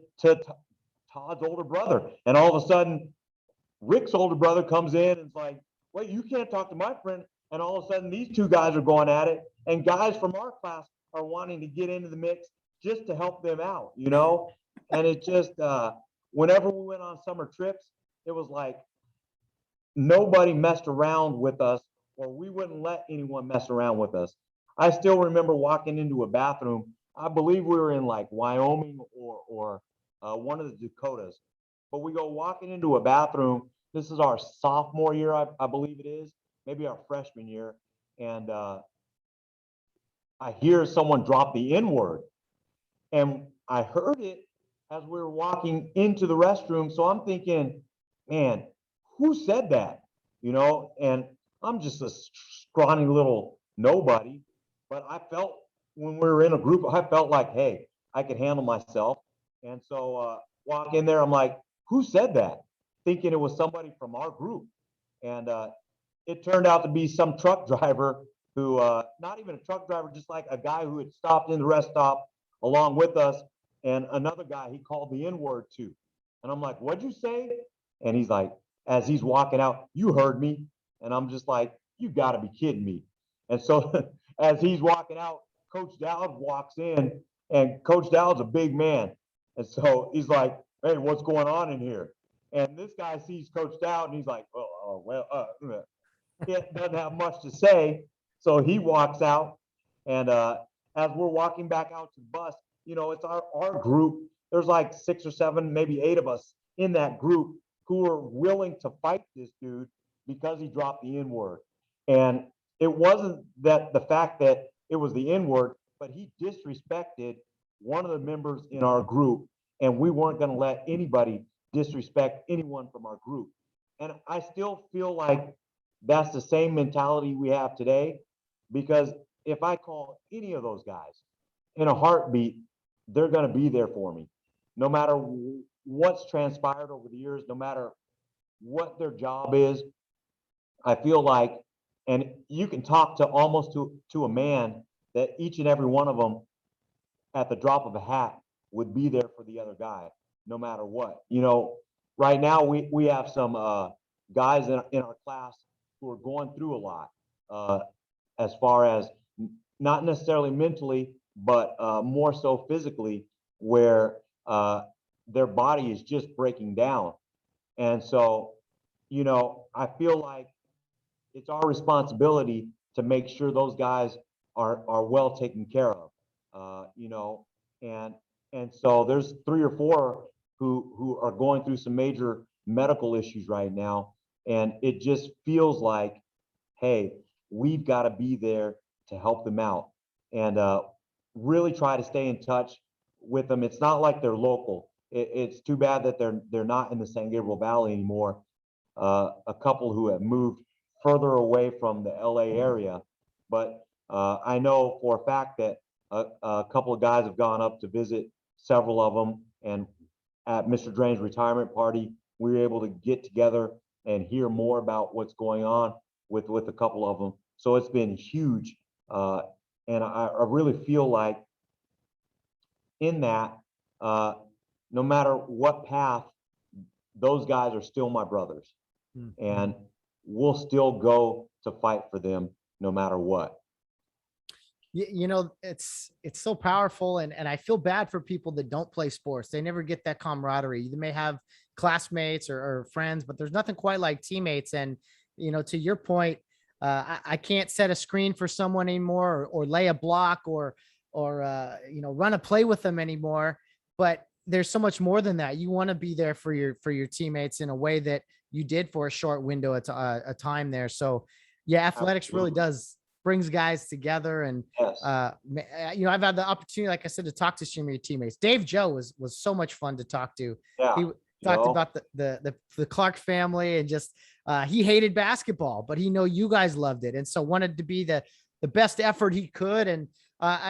Speaker 3: Todd's older brother. And all of a sudden, Rick's older brother comes in and is like, wait, you can't talk to my friend. And all of a sudden, these 2 guys are going at it. And guys from our class are wanting to get into the mix just to help them out, you know? And it just, whenever we went on summer trips, it was like nobody messed around with us, or we wouldn't let anyone mess around with us. I still remember walking into a bathroom. I believe we were in like Wyoming or one of the Dakotas. But we go walking into a bathroom. This is our sophomore year, I believe it is, maybe our freshman year. And I hear someone drop the N word. And I heard it as we were walking into the restroom. So I'm thinking, man, who said that? You know, and I'm just a scrawny little nobody. But I felt when we were in a group, I felt like, hey, I could handle myself. And so walk in there, I'm like, who said that? Thinking it was somebody from our group. And it turned out to be some truck driver who, not even a truck driver, just like a guy who had stopped in the rest stop along with us, and another guy he called the N word to. And I'm like, what'd you say? And he's like, as he's walking out, you heard me. And I'm just like, you gotta be kidding me. And so as he's walking out, Coach Dowd walks in, and Coach Dowd's a big man. And so he's like, hey, what's going on in here? And this guy sees Coach Dowd, and he's like, he doesn't have much to say. So he walks out, and as we're walking back out to the bus, you know, it's our group. There's like 6 or 7, maybe 8 of us in that group who are willing to fight this dude because he dropped the N word. And it wasn't that the fact that it was the N word, but he disrespected one of the members in our group, and we weren't going to let anybody disrespect anyone from our group. And I still feel like that's the same mentality we have today, because if I call any of those guys in a heartbeat, they're going to be there for me, no matter what's transpired over the years, no matter what their job is. I feel like, and you can talk to almost to a man, that each and every one of them at the drop of a hat would be there for the other guy, no matter what. You know, right now we have some guys in our class who are going through a lot, as far as not necessarily mentally, but more so physically, where their body is just breaking down. And so, you know, I feel like it's our responsibility to make sure those guys are well taken care of. You know, and so there's 3 or 4 who are going through some major medical issues right now, and it just feels like, hey, we've got to be there to help them out, and really try to stay in touch with them. It's not like they're local. It's too bad that they're not in the San Gabriel Valley anymore. a couple who have moved further away from the LA area. But I know for a fact that a couple of guys have gone up to visit several of them. And at Mr. Drain's retirement party, we were able to get together and hear more about what's going on with a couple of them. So it's been huge. And I really feel like in that, no matter what path, those guys are still my brothers. And we'll still go to fight for them no matter what.
Speaker 2: You know, it's so powerful, and I feel bad for people that don't play sports. They never get that camaraderie. They may have classmates or friends, but there's nothing quite like teammates. And you know, to your point, I can't set a screen for someone anymore, or lay a block, or you know, run a play with them anymore. But there's so much more than that. You want to be there for your teammates in a way that you did for a short window at a time there. So yeah, athletics really does brings guys together. And
Speaker 3: Yes.
Speaker 2: you know, I've had the opportunity, like I said, to talk to some of your teammates. Dave Joe was so much fun to talk to.
Speaker 3: Yeah.
Speaker 2: He talked about the Clark family, and just he hated basketball, but he know you guys loved it, and so wanted to be the best effort he could. And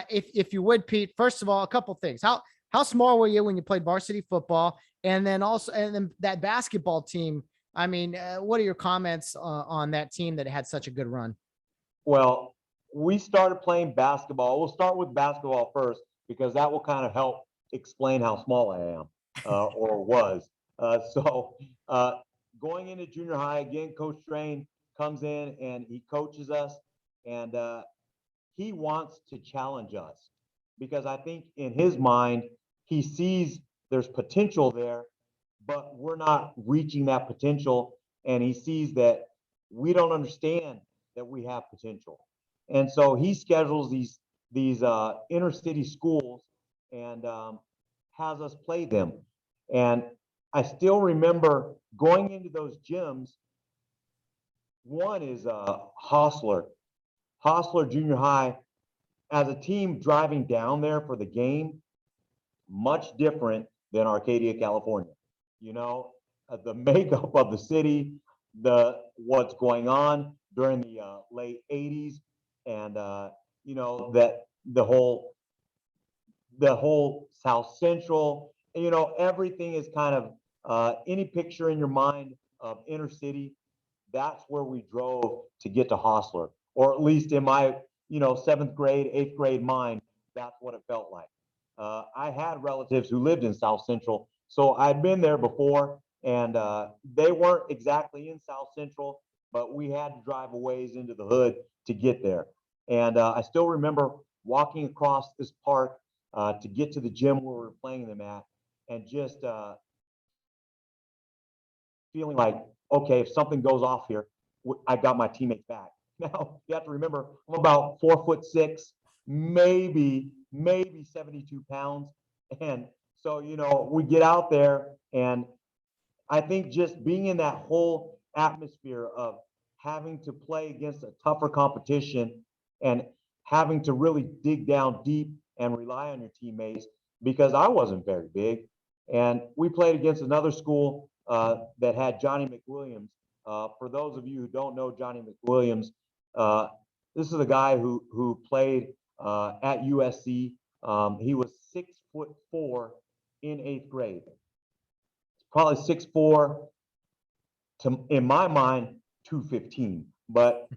Speaker 2: if you would, Pete, first of all, a couple things. How small were you when you played varsity football, and then that basketball team? I mean, what are your comments on that team that had such a good run?
Speaker 3: Well, we started playing basketball. We'll start with basketball first, because that will kind of help explain how small I am or was. So going into junior high, again, Coach Strain comes in and he coaches us, and he wants to challenge us, because I think in his mind, he sees there's potential there, but we're not reaching that potential. And he sees that we don't understand that we have potential. And so he schedules these inner city schools, and has us play them. And I still remember going into those gyms. One is Hostler Junior High. As a team driving down there for the game, much different than Arcadia, California. You know, the makeup of the city, what's going on during the late 80s, and you know, that the whole South Central, you know, everything is kind of any picture in your mind of inner city. That's where we drove to get to Hostler, or at least in my, you know, 7th grade, 8th grade mind, that's what it felt like. I had relatives who lived in South Central, so I'd been there before, and they weren't exactly in South Central, but we had to drive a ways into the hood to get there. And I still remember walking across this park to get to the gym where we were playing them at, and just feeling like, okay, if something goes off here, I got my teammates back. Now you have to remember, I'm about 4'6", maybe 72 pounds, and so, you know, we get out there, and I think just being in that whole atmosphere of having to play against a tougher competition, and having to really dig down deep and rely on your teammates, because I wasn't very big. And we played against another school that had Johnny McWilliams. For those of you who don't know Johnny McWilliams, this is a guy who played at USC. He was 6'4" in 8th grade. Probably 6'4", in my mind, 215. But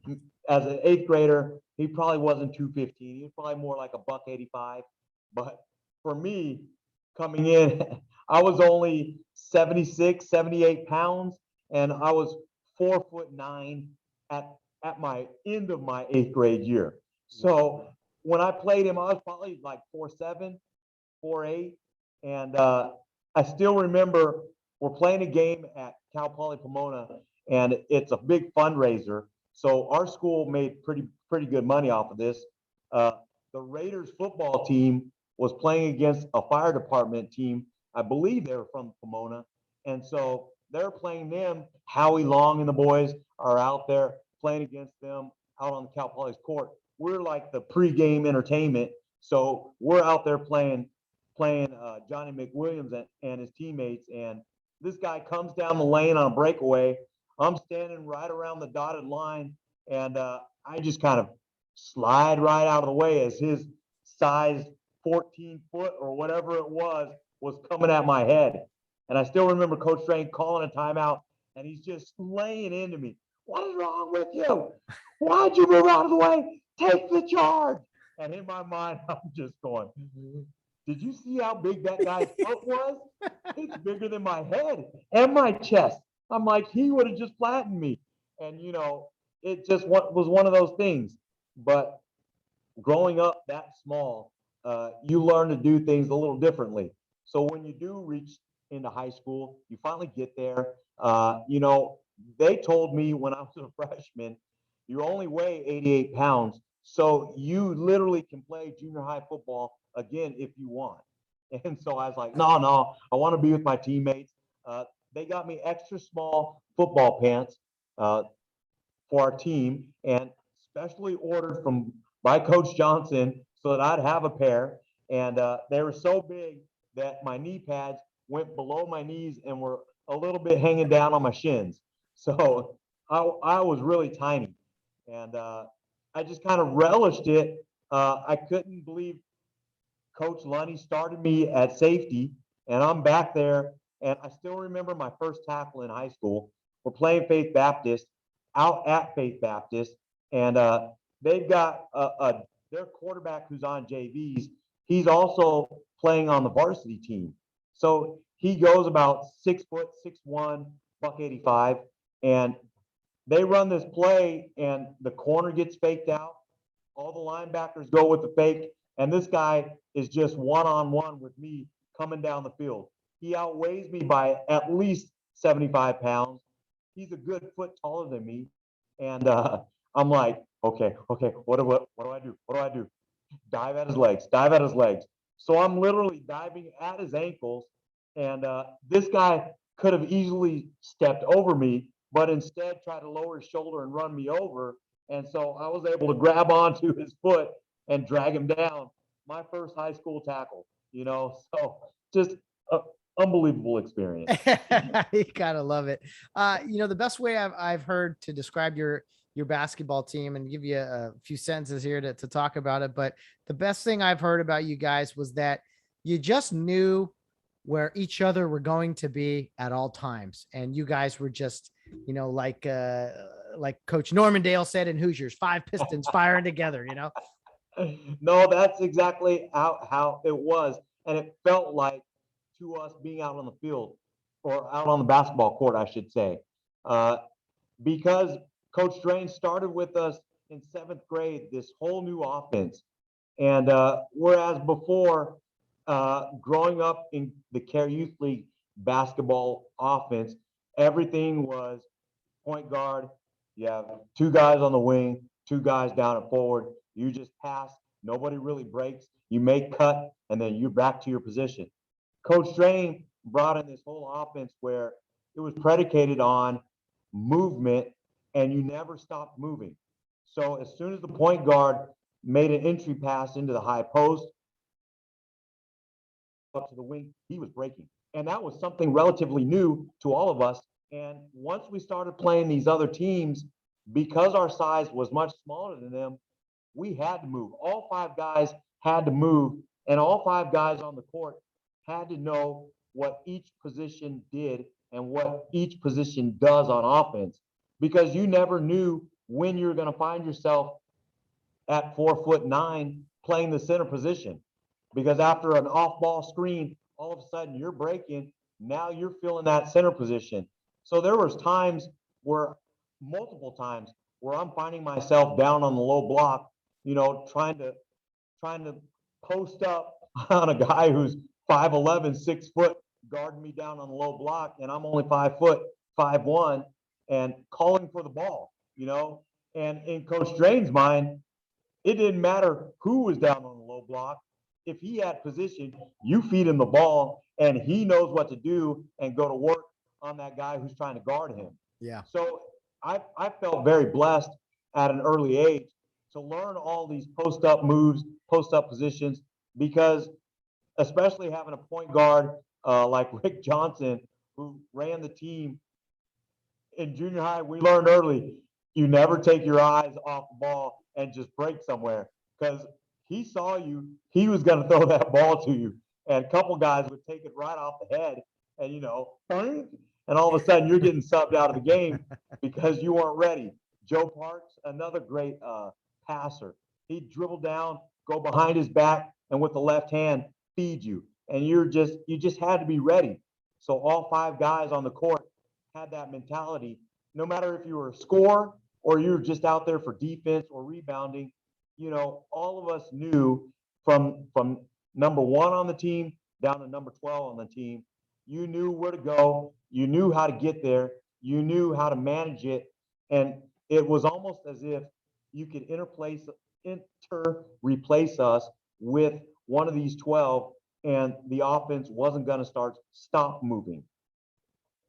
Speaker 3: as an 8th grader, he probably wasn't 215. He was probably more like a $185. But for me, coming in, I was only 76, 78 pounds, and I was 4'9" at my end of my 8th grade year. So when I played him, I was probably like 4'7", 4'8", and I still remember we're playing a game at Cal Poly Pomona, and it's a big fundraiser. So our school made pretty good money off of this. The Raiders football team was playing against a fire department team. I believe they were from Pomona, and so they're playing them. Howie Long and the boys are out there playing against them out on the Cal Poly's court. We're like the pregame entertainment, so we're out there playing Johnny McWilliams and his teammates, and this guy comes down the lane on a breakaway. I'm standing right around the dotted line, and I just kind of slide right out of the way as his size 14 foot or whatever it was coming at my head. And I still remember Coach Drain calling a timeout, and he's just laying into me. What is wrong with you? Why'd you move out of the way? Take the charge. And in my mind, I'm just going, did you see how big that guy's foot was? It's bigger than my head and my chest. I'm like, he would have just flattened me. And, it just was one of those things. But growing up that small, you learn to do things a little differently. So when you do reach into high school, you finally get there. They told me when I was a freshman, you only weigh 88 pounds. So you literally can play junior high football again if you want. And so I was like, no, I want to be with my teammates. They got me extra small football pants for our team and specially ordered from by Coach Johnson so that I'd have a pair. And they were so big that my knee pads went below my knees and were a little bit hanging down on my shins. So I was really tiny. And I just kind of relished it. I couldn't believe Coach Lunny started me at safety, and I'm back there. And I still remember my first tackle in high school. We're playing Faith Baptist out at Faith Baptist, and they've got their quarterback who's on JVs. He's also playing on the varsity team. So he goes about 6', 6'1", buck 85, and they run this play, and the corner gets faked out. All the linebackers go with the fake, and this guy is just one-on-one with me coming down the field. He outweighs me by at least 75 pounds. He's a good foot taller than me. And I'm like, okay, what do I do? What do I do? Dive at his legs. So I'm literally diving at his ankles. And this guy could have easily stepped over me, but instead tried to lower his shoulder and run me over. And so I was able to grab onto his foot and drag him down. My first high school tackle, so just an unbelievable experience.
Speaker 2: You gotta love it. The best way I've heard to describe your basketball team and give you a few sentences here to talk about it. But the best thing I've heard about you guys was that you just knew where each other were going to be at all times. And you guys were just, like Coach Normandale said in Hoosiers, 5 pistons firing together,
Speaker 3: No, that's exactly how it was. And it felt like to us being out on the field or out on the basketball court, I should say, because Coach Drain started with us in 7th grade, this whole new offense. And whereas before, growing up in the Kare Youth League basketball offense, everything was point guard. You have 2 guys on the wing, 2 guys down at forward. You just pass. Nobody really breaks. You make cut, and then you're back to your position. Coach Drain brought in this whole offense where it was predicated on movement, and you never stopped moving. So as soon as the point guard made an entry pass into the high post, up to the wing, he was breaking. And that was something relatively new to all of us. And once we started playing these other teams, because our size was much smaller than them, we had to move. All 5 guys had to move, and all 5 guys on the court had to know what each position did and what each position does on offense, because you never knew when you were going to find yourself at 4'9" playing the center position. Because after an off-ball screen, all of a sudden you're breaking. Now you're filling that center position. So there was multiple times where I'm finding myself down on the low block, trying to post up on a guy who's 5'11", 6 foot, guarding me down on the low block, and I'm only 5 foot, 5'1", and calling for the ball, And in Coach Drain's mind, it didn't matter who was down on the low block. If he had position, you feed him the ball, and he knows what to do and go to work on that guy who's trying to guard him.
Speaker 2: Yeah.
Speaker 3: So I felt very blessed at an early age to learn all these post-up moves, post-up positions, because especially having a point guard like Rick Johnson, who ran the team in junior high, we learned early, you never take your eyes off the ball and just break somewhere, because he saw you, he was going to throw that ball to you. And a couple guys would take it right off the head and, and all of a sudden you're getting subbed out of the game because you weren't ready. Joe Parks, another great passer. He'd dribble down, go behind his back, and with the left hand, feed you. And you just had to be ready. So all 5 guys on the court had that mentality. No matter if you were a scorer or you were just out there for defense or rebounding, all of us knew from number 1 on the team down to number 12 on the team, you knew where to go, you knew how to get there, you knew how to manage it, and it was almost as if you could replace us with one of these 12, and the offense wasn't going to stop moving.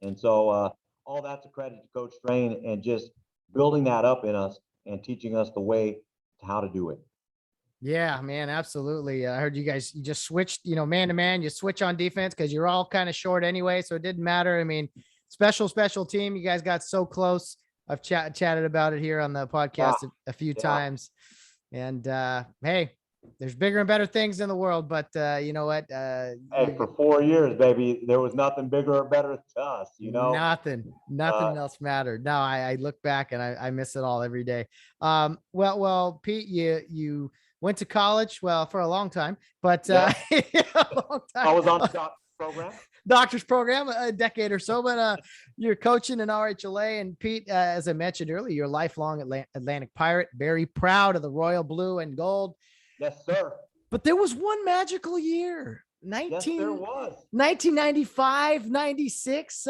Speaker 3: And so all that's a credit to Coach Strain and just building that up in us and teaching us the way to how to do it.
Speaker 2: Yeah, man, absolutely. I heard you guys, you just switched, man to man, you switch on defense because you're all kind of short anyway. So it didn't matter. I mean, special team. You guys got so close. I've chatted about it here on the podcast a few times. And hey, there's bigger and better things in the world, but you know what?
Speaker 3: Hey, for 4 years, baby, there was nothing bigger or better to us,
Speaker 2: Nothing else mattered. No, I look back and I miss it all every day. Well, Pete, you went to college, for a long time, but
Speaker 3: a
Speaker 2: long time.
Speaker 3: I was on the
Speaker 2: doctor's program, a decade or so, but you're coaching in RHLA. And Pete, as I mentioned earlier, you're a lifelong Atlantic Pirate, very proud of the royal blue and gold.
Speaker 3: Yes, sir.
Speaker 2: But there was one magical year,
Speaker 3: 1995,
Speaker 2: 96,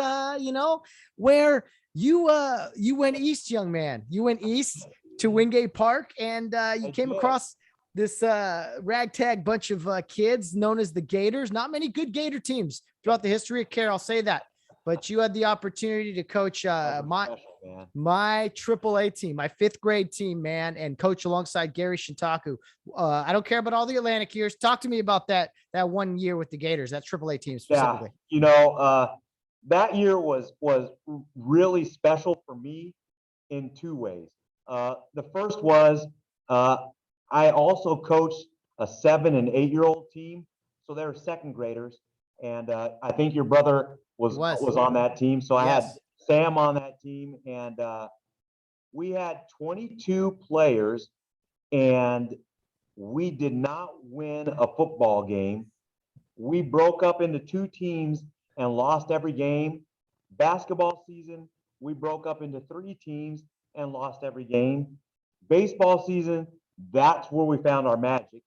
Speaker 2: where you went east, young man. You went east to Wingate Park, and you came across this ragtag bunch of kids known as the Gators. Not many good Gator teams throughout the history of Kare, I'll say that. But you had the opportunity to coach my AAA team, my 5th grade team, man, and coach alongside Gary Shintaku. I don't care about all the Atlantic years. Talk to me about that 1 year with the Gators, that AAA team specifically.
Speaker 3: Yeah, that year was really special for me in 2 ways. The first was I also coached a 7 and 8-year-old team, so they were 2nd graders, and I think your brother was on that team. So I had Sam on that team, and we had 22 players, and we did not win a football game. We broke up into 2 teams and lost every game. Basketball season, we broke up into 3 teams and lost every game. Baseball season, that's where we found our magic.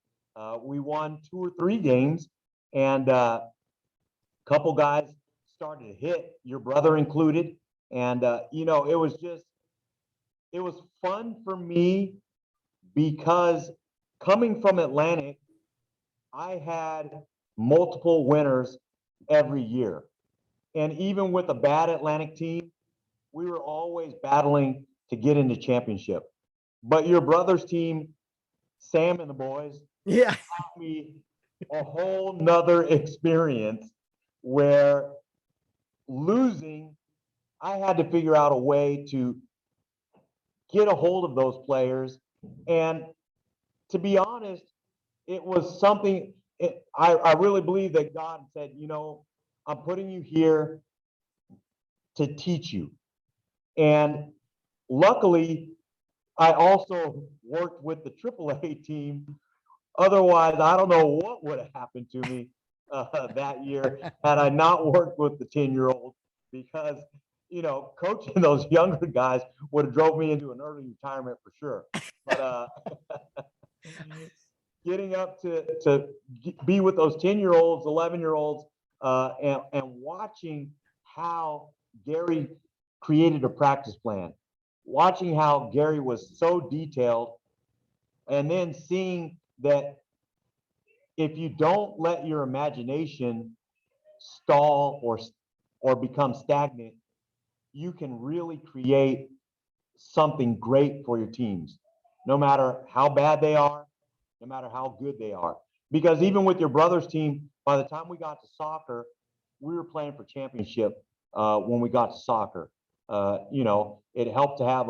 Speaker 3: We won 2 or 3 games, and a couple guys started to hit, your brother included. And, it was fun for me because coming from Atlantic, I had multiple winners every year. And even with a bad Atlantic team, we were always battling to get into championship. But your brother's team, Sam and the boys, taught me a whole nother experience where losing, I had to figure out a way to get a hold of those players. And to be honest, it was something, I really believe that God said, I'm putting you here to teach you. And luckily, I also worked with the AAA team. Otherwise, I don't know what would have happened to me that year had I not worked with the 10-year-old, because, coaching those younger guys would have drove me into an early retirement for sure. But getting up to be with those 10-year-olds, 11-year-olds, and watching how Gary created a practice plan, watching how Gary was so detailed, and then seeing that if you don't let your imagination stall or become stagnant, you can really create something great for your teams, no matter how bad they are, no matter how good they are. Because even with your brother's team, by the time we got to soccer, we were playing for championship when we got to soccer. You know, it helped to have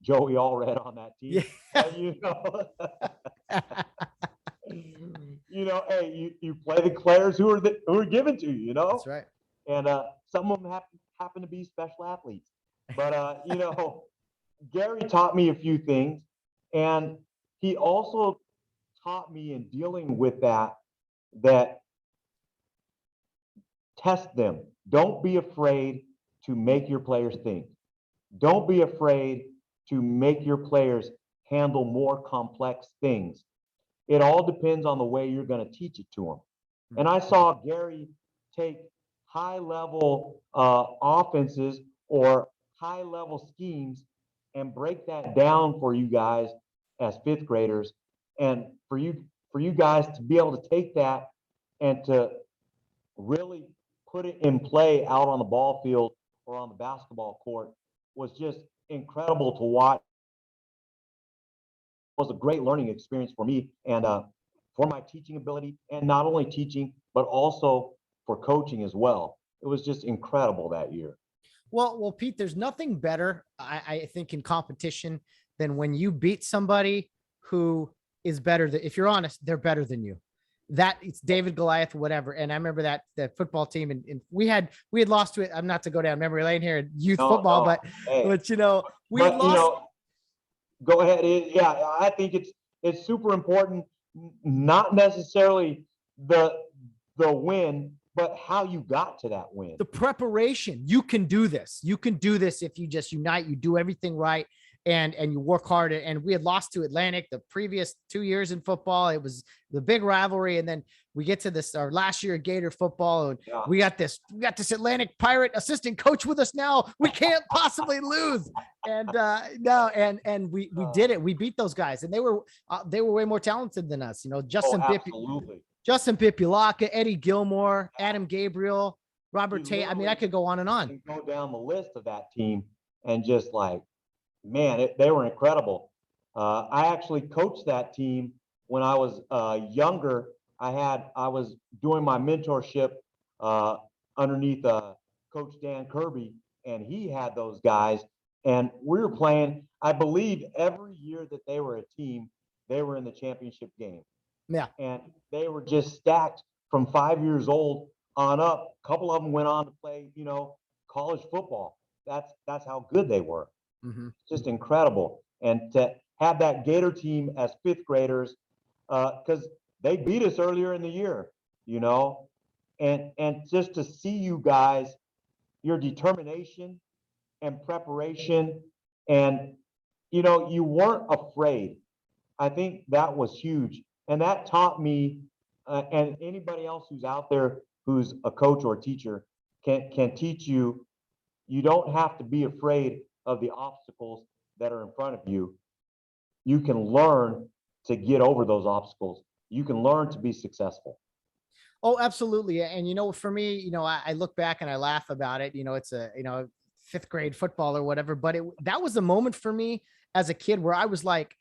Speaker 3: Joey Allred on that team.
Speaker 2: Yeah.
Speaker 3: You know, you know, hey, you play the players who are given to you. You know,
Speaker 2: That's right.
Speaker 3: and some of them happen to be special athletes. But you know, Gary taught me a few things, and he also taught me in dealing with that test them. Don't be afraid to make your players think. Don't be afraid to make your players handle more complex things. It all depends on the way you're going to teach it to them. And I saw Gary take high level offenses or high level schemes and break that down for you guys as fifth graders, and for you guys to be able to take that and to really put it in play out on the ball field or on the basketball court was just incredible to watch. It was a great learning experience for me and for my teaching ability, and not only teaching but also for coaching as well. It was just incredible that year.
Speaker 2: Well, Pete, there's nothing better, I think, in competition than when you beat somebody who is better than, if you're honest, they're better than you. That it's David Goliath, whatever. And I remember that football team, and we had lost to it. I'm not to go down memory lane here in youth football, but you know, we had lost.
Speaker 3: You know, go ahead. Yeah, I think it's super important. Not necessarily the win, but how you got to that win.
Speaker 2: The preparation. You can do this. You can do this if you just unite. You do everything right, and you work hard. And we had lost to Atlantic the previous 2 years in football. It was the big rivalry, and then we get to this our last year of Gator football, and we got this Atlantic Pirate assistant coach with us now. We can't possibly lose. And we did it. We beat those guys, and they were way more talented than us. You know, Justin Pipulaka, Eddie Gilmore, Adam Gabriel, Robert Tate. I mean, I could go on and on.
Speaker 3: Go down the list of that team, and just like, man, they were incredible. I actually coached that team when I was younger. I was doing my mentorship underneath Coach Dan Kirby, and he had those guys, and we were playing. I believe every year that they were a team, they were in the championship game.
Speaker 2: Yeah,
Speaker 3: and they were just stacked from 5 years old on up. A couple of them went on to play, you know, college football. That's how good they were.
Speaker 2: Mm-hmm.
Speaker 3: Just incredible. And to have that Gator team as fifth graders, because they beat us earlier in the year, you know, and just to see you guys, your determination and preparation, and you know, you weren't afraid. I think that was huge, and that taught me, and anybody else who's out there who's a coach or a teacher can teach you. You don't have to be afraid of the obstacles that are in front of you. You can learn to get over those obstacles. You can learn to be successful.
Speaker 2: Oh, absolutely. And, you know, for me, you know, I look back and I laugh about it. You know, it's a, you know, fifth grade football or whatever, but that was a moment for me as a kid where I was like,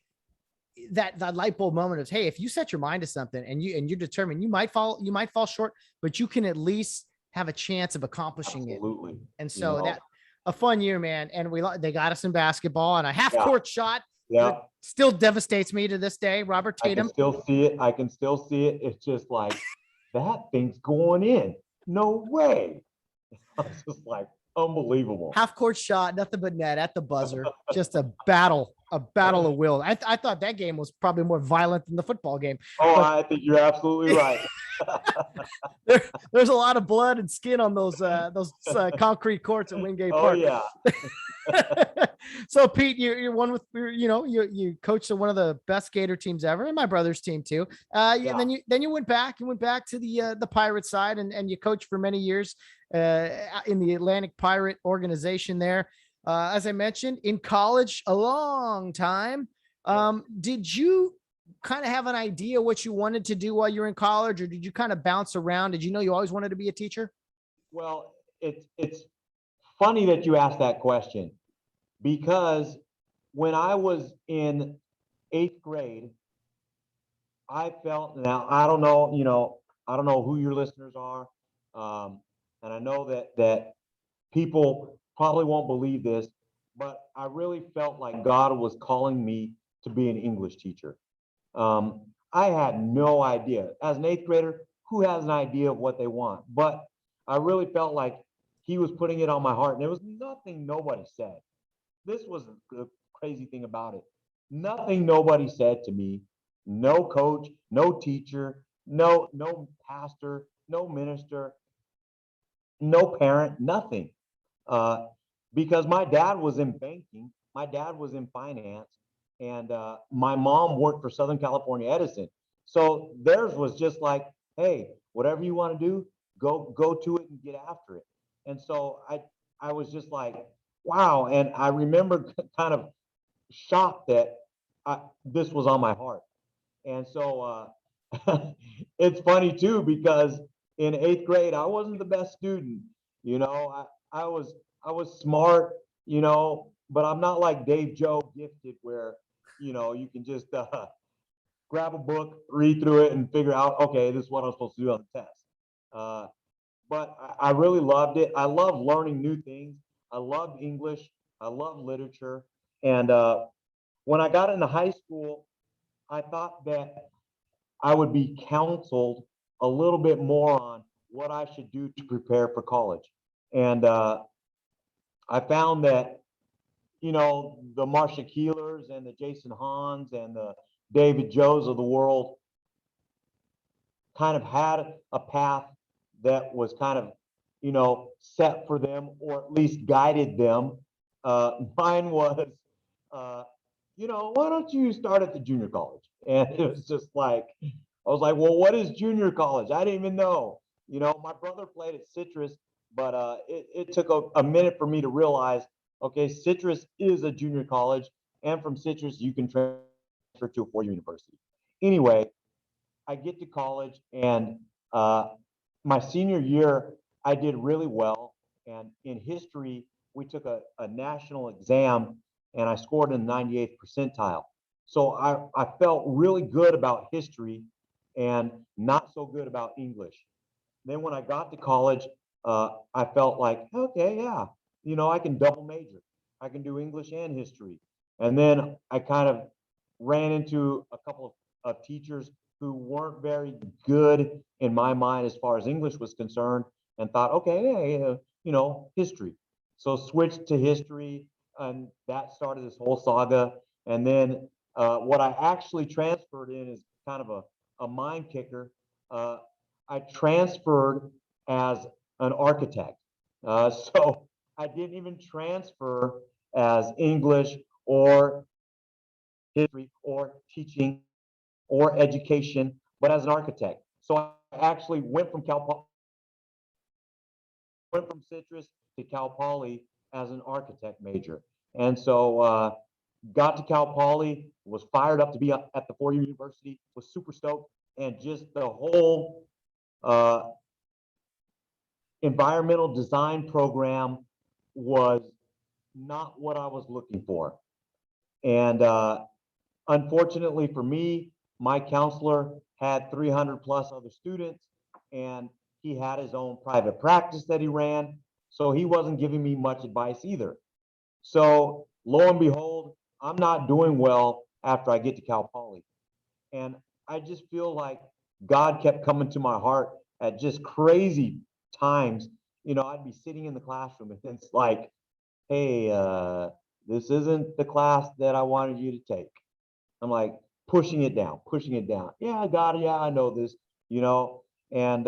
Speaker 2: that light bulb moment of, hey, if you set your mind to something and you're determined, you might fall short, but you can at least have a chance of accomplishing
Speaker 3: Absolutely.
Speaker 2: it. And so that a fun year, man. And they got us in basketball on a half court shot.
Speaker 3: Yeah.
Speaker 2: Still devastates me to this day. Robert Tatum.
Speaker 3: I can still see it. It's just like, that thing's going in. No way. I was just like, unbelievable.
Speaker 2: Half court shot, nothing but net at the buzzer. Just a battle of will. I thought that game was probably more violent than the football game.
Speaker 3: Oh, I think you're absolutely right.
Speaker 2: There's a lot of blood and skin on those concrete courts at Wingate Park.
Speaker 3: Oh yeah.
Speaker 2: So Pete, you're one with, you know, you coached one of the best Gator teams ever, and my brother's team too. And then you went back to the Pirate side, and you coached for many years in the Atlantic Pirate organization there. As I mentioned, in college, a long time. Did you kind of have an idea what you wanted to do while you're in college, or did you kind of bounce around? Did you know you always wanted to be a teacher?
Speaker 3: Well, it's funny that you asked that question, because when I was in 8th grade, I felt, now I don't know, you know, I don't know who your listeners are, and I know that people probably won't believe this, but I really felt like God was calling me to be an English teacher. I had no idea. As an eighth grader, who has an idea of what they want? But I really felt like he was putting it on my heart. And there was nothing nobody said. This was the crazy thing about it. Nothing nobody said to me. No coach, no teacher, no pastor, no minister, no parent, nothing. Uh, because my dad was in banking, my dad was in finance, and my mom worked for Southern California Edison. So theirs was just like, hey, whatever you want to do, go to it and get after it. And so I was just like, wow. And I remember kind of shocked that this was on my heart. And so it's funny too, because in eighth grade, I wasn't the best student. You know, I was smart, but I'm not like Dave Joe gifted where, you can just grab a book, read through it and figure out, okay, this is what I'm supposed to do on the test. Uh, but I really loved it. I love learning new things. I love English. I love literature. And when I got into high school, I thought that I would be counseled a little bit more on what I should do to prepare for college. And I found that, the Marsha Keelers and the Jason Hans and the David Joes of the world kind of had a path that was kind of, set for them or at least guided them. Mine was, uh, why don't you start at the junior college? And it was just like, I was like, well, what is junior college? I didn't even know. My brother played at Citrus, but it took a minute for me to realize, okay, Citrus is a junior college, and from Citrus, you can transfer to a four-year university. Anyway, I get to college, and my senior year, I did really well. And in history, we took a national exam, and I scored in the 98th percentile. So I felt really good about history and not so good about English. Then when I got to college, I felt like, okay, yeah, I can double major. I can do English and history. And then I kind of ran into a couple of teachers who weren't very good in my mind as far as English was concerned, and thought, okay, yeah, history. So switched to history, and that started this whole saga. And then what I actually transferred in is kind of a mind kicker. Uh, I transferred as an architect. So I didn't even transfer as English or history or teaching or education, but as an architect. So I actually went from Citrus to Cal Poly as an architect major. And so got to Cal Poly, was fired up to be at the four-year university, was super stoked, and just the whole uh, environmental design program was not what I was looking for. And unfortunately for me, my counselor had 300 plus other students, and he had his own private practice that he ran. So he wasn't giving me much advice either. So lo and behold, I'm not doing well after I get to Cal Poly. And I just feel like God kept coming to my heart at just crazy times. I'd be sitting in the classroom and it's like, hey, this isn't the class that I wanted you to take. I'm like pushing it down, pushing it down. Yeah, I got it. Yeah, I know this, you know. And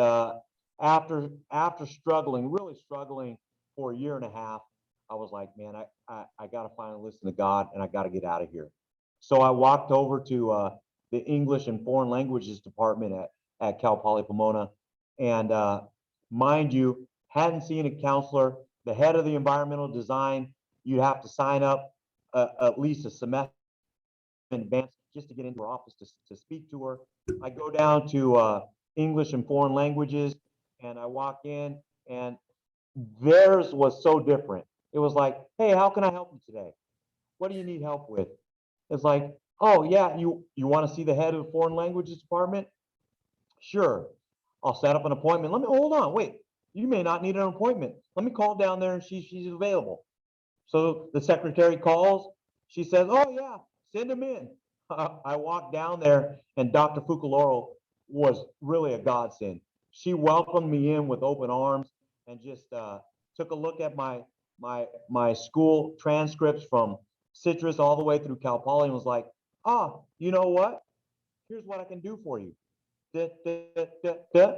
Speaker 3: after struggling, really struggling for a year and a half, I was like, man, I got to finally listen to God, and I got to get out of here. So I walked over to the English and Foreign Languages department at Cal Poly Pomona, and mind you, hadn't seen a counselor. The head of the environmental design, you'd have to sign up at least a semester in advance just to get into her office to speak to her. I go down to English and Foreign Languages, and I walk in, and theirs was so different. It was like, hey, how can I help you today? What do you need help with? It's like, oh yeah, you want to see the head of the Foreign Languages department? Sure. I'll set up an appointment. Let me hold on, wait. You may not need an appointment. Let me call down there and she's available. So the secretary calls. She says, oh, yeah, send him in. I walked down there, and Dr. Fukuloro was really a godsend. She welcomed me in with open arms and just took a look at my school transcripts from Citrus all the way through Cal Poly and was like, ah, you know what? Here's what I can do for you. Da, da, da, da.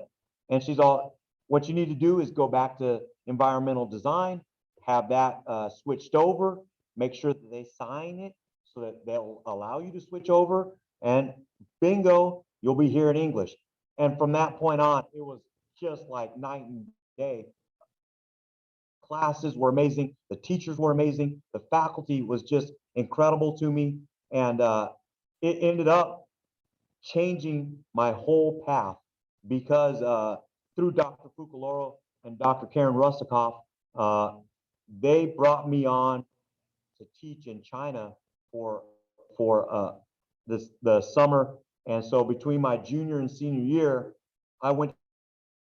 Speaker 3: And she's all, what you need to do is go back to environmental design, have that switched over, make sure that they sign it so that they'll allow you to switch over, and bingo, you'll be here in English. And from that point on, it was just like night and day. Classes were amazing. The teachers were amazing. The faculty was just incredible to me. And it ended up changing my whole path because through Dr. Fukuloro and Dr. Karen Russakoff, they brought me on to teach in China for the summer. And so between my junior and senior year, I went to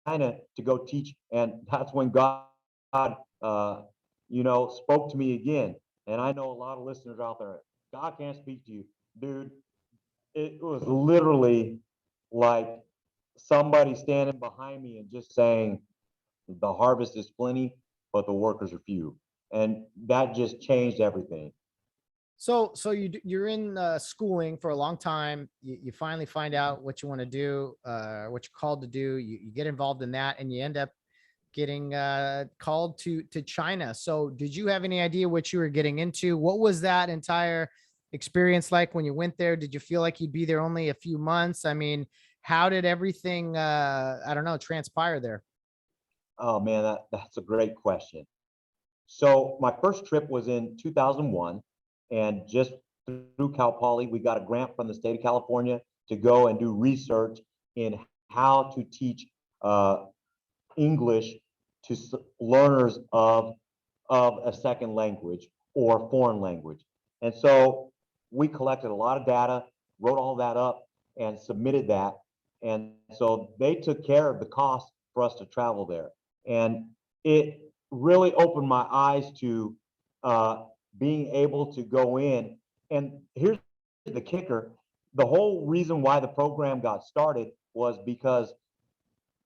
Speaker 3: China to go teach, and that's when God, spoke to me again. And I know a lot of listeners out there, God can't speak to you, dude. It was literally like somebody standing behind me and just saying, the harvest is plenty, but the workers are few. And that just changed everything.
Speaker 2: So you're in schooling for a long time. You finally find out what you want to do, what you're called to do. You get involved in that, and you end up getting called to China. So did you have any idea what you were getting into? What was that entire experience like when you went there? Did you feel like you'd be there only a few months? I mean, how did everything, I don't know, transpire there?
Speaker 3: Oh man, that's a great question. So my first trip was in 2001, and just through Cal Poly, we got a grant from the state of California to go and do research in how to teach English to learners of a second language or foreign language. And so we collected a lot of data, wrote all that up, and submitted that. And so they took care of the cost for us to travel there. And it really opened my eyes to being able to go in. And here's the kicker. The whole reason why the program got started was because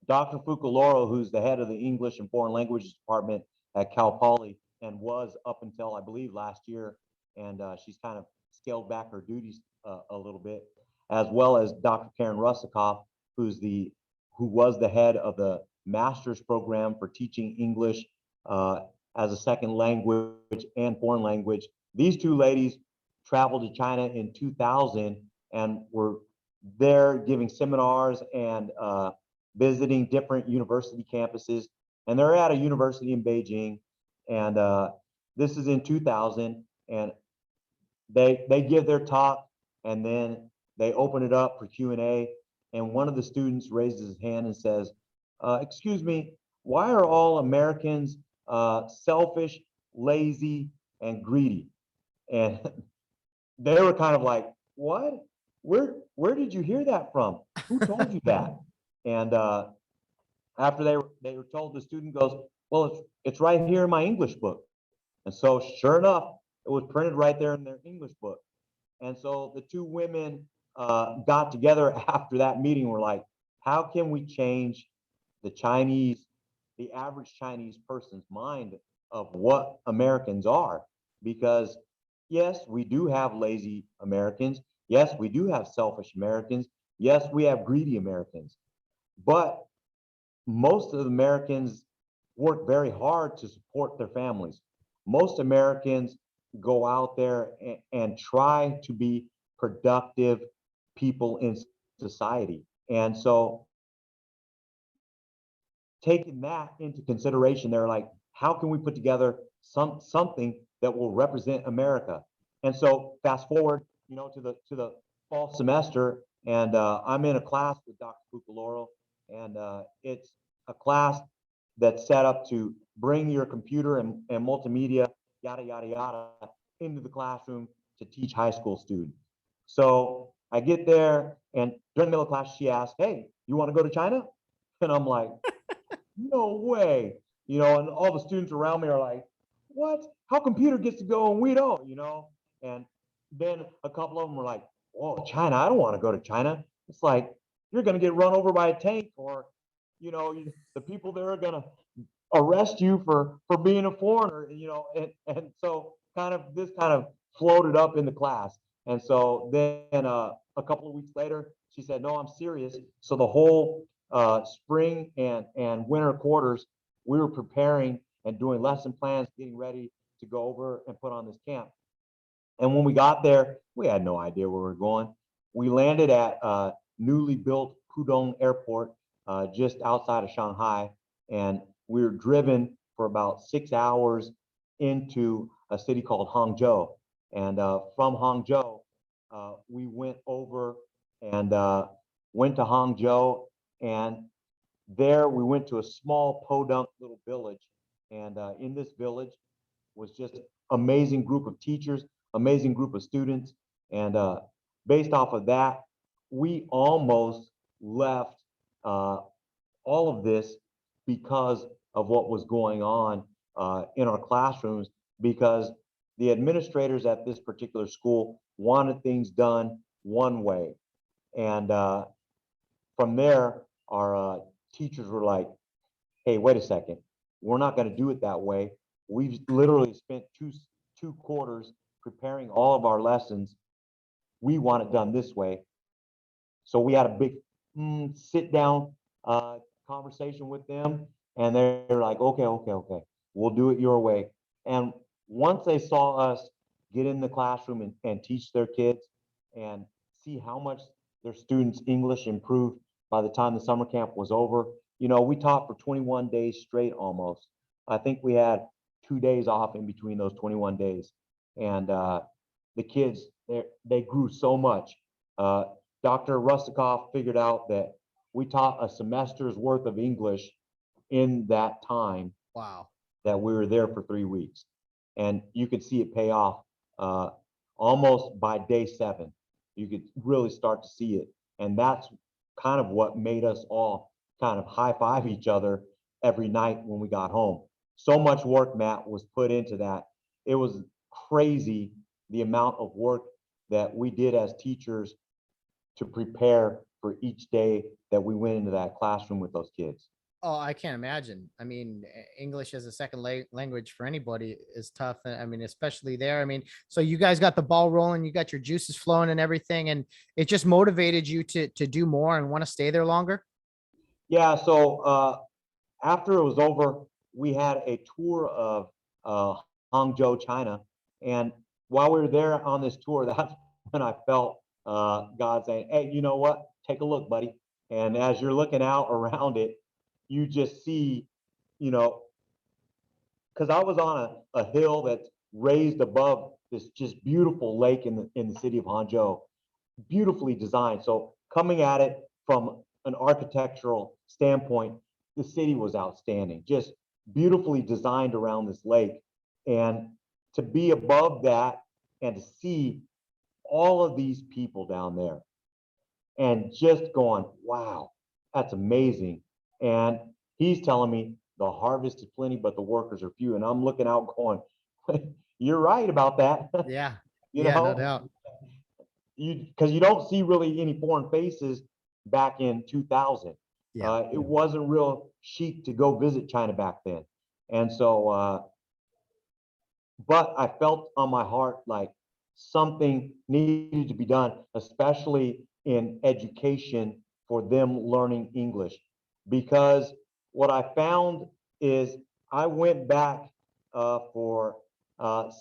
Speaker 3: Dr. Fukuloro, who's the head of the English and Foreign Languages Department at Cal Poly, and was up until I believe last year, and she's kind of scaled back her duties a little bit, as well as Dr. Karen Russakoff, who was the head of the master's program for teaching English as a second language and foreign language. These two ladies traveled to China in 2000 and were there giving seminars and visiting different university campuses. And they're at a university in Beijing. And this is in 2000. And they give their talk, and then they open it up for Q&A. And one of the students raises his hand and says, excuse me, why are all Americans selfish, lazy, and greedy? And they were kind of like, what? Where did you hear that from? Who told you that? And after they were told, the student goes, well, it's right here in my English book. And so sure enough, it was printed right there in their English book. And so the two women got together after that meeting. Were like, how can we change the average Chinese person's mind of what Americans are? Because yes, we do have lazy Americans. Yes, we do have selfish Americans. Yes, we have greedy Americans. But most of the Americans work very hard to support their families. Most Americans go out there and try to be productive people in society. And so taking that into consideration, they're like, how can we put together something that will represent America? And so fast forward, to the fall semester, and I'm in a class with Dr. Fukuloro, and it's a class that's set up to bring your computer and multimedia, yada, yada, yada, into the classroom to teach high school students. So I get there, and during the middle of class, she asks, hey, you want to go to China? And I'm like, no way, and all the students around me are like, what? How come Peter gets to go and we don't? And then a couple of them were like, oh, China, I don't want to go to China. It's like, you're going to get run over by a tank, or, the people there are going to arrest you for being a foreigner, and so this kind of floated up in the class. And so then a couple of weeks later, she said, no, I'm serious. So the whole spring and winter quarters, we were preparing and doing lesson plans, getting ready to go over and put on this camp. And when we got there, we had no idea where we were going. We landed at newly built Pudong Airport, just outside of Shanghai, and we were driven for about 6 hours into a city called Hangzhou. And from Hangzhou, we went over and went to Hangzhou, and there we went to a small podunk little village. And in this village was just amazing group of teachers, amazing group of students. And based off of that, we almost left all of this because of what was going on in our classrooms, because the administrators at this particular school wanted things done one way. And from there, our teachers were like, hey, wait a second, we're not going to do it that way. We've literally spent two quarters preparing all of our lessons. We want it done this way. So we had a big sit down conversation with them, and they're like, okay, we'll do it your way. And once they saw us get in the classroom and teach their kids and see how much their students' English improved by the time the summer camp was over, we taught for 21 days straight almost. I think we had 2 days off in between those 21 days. And the kids, they grew so much. Dr. Rustikoff figured out that we taught a semester's worth of English in that time.
Speaker 2: Wow.
Speaker 3: That we were there for 3 weeks. And you could see it pay off almost by day 7. You could really start to see it. And that's kind of what made us all kind of high five each other every night when we got home. So much work, Matt, was put into that. It was crazy the amount of work that we did as teachers to prepare for each day that we went into that classroom with those kids.
Speaker 2: Oh, I can't imagine. I mean, English as a second language for anybody is tough. I mean, especially there. I mean, so you guys got the ball rolling, you got your juices flowing and everything, and it just motivated you to do more and want to stay there longer?
Speaker 3: Yeah, so after it was over, we had a tour of Hangzhou, China. And while we were there on this tour, that's when I felt God saying, hey, you know what? Take a look, buddy. And as you're looking out around it, you just see, because I was on a hill that's raised above this just beautiful lake in the city of Hangzhou, beautifully designed. So coming at it from an architectural standpoint, the city was outstanding, just beautifully designed around this lake. And to be above that and to see all of these people down there and just going, wow, that's amazing. And he's telling me the harvest is plenty, but the workers are few. And I'm looking out going, you're right about that.
Speaker 2: Yeah.
Speaker 3: you
Speaker 2: Yeah, no
Speaker 3: know,
Speaker 2: doubt.
Speaker 3: because you don't see really any foreign faces back in 2000.
Speaker 2: Yeah.
Speaker 3: It wasn't real chic to go visit China back then. And so, but I felt on my heart like something needed to be done, especially in education for them learning English. Because what I found is I went back for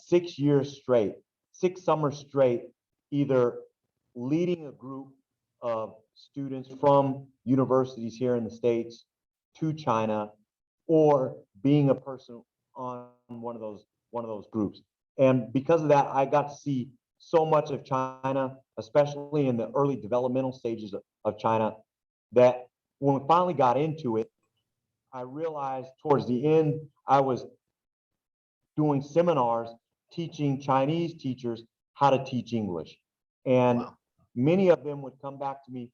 Speaker 3: 6 years straight, 6 summers straight, either leading a group of students from universities here in the States to China, or being a person on one of those groups. And because of that, I got to see so much of China, especially in the early developmental stages of China, that when we finally got into it, I realized towards the end, I was doing seminars teaching Chinese teachers how to teach English. And
Speaker 2: Wow.
Speaker 3: many of them would come back to me,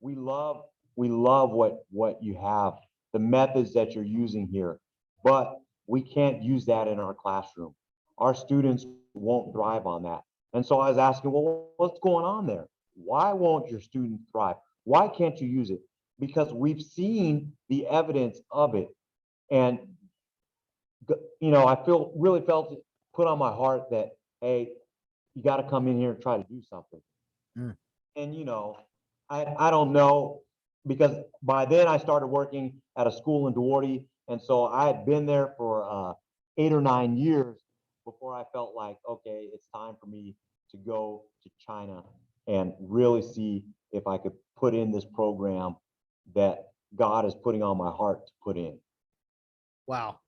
Speaker 3: we love what you have the methods that you're using here, but we can't use that in our classroom. Our students won't thrive on that. And so I was asking, well, what's going on there? Why won't your students thrive? Why can't you use it? Because we've seen the evidence of it. And, I really felt it put on my heart that, hey, you got to come in here and try to do something.
Speaker 2: Mm.
Speaker 3: And, I don't know, because by then I started working at a school in Duarte. And so I had been there for 8 or 9 years before I felt like, okay, it's time for me to go to China and really see if I could put in this program that God is putting on my heart to put in.
Speaker 2: Wow.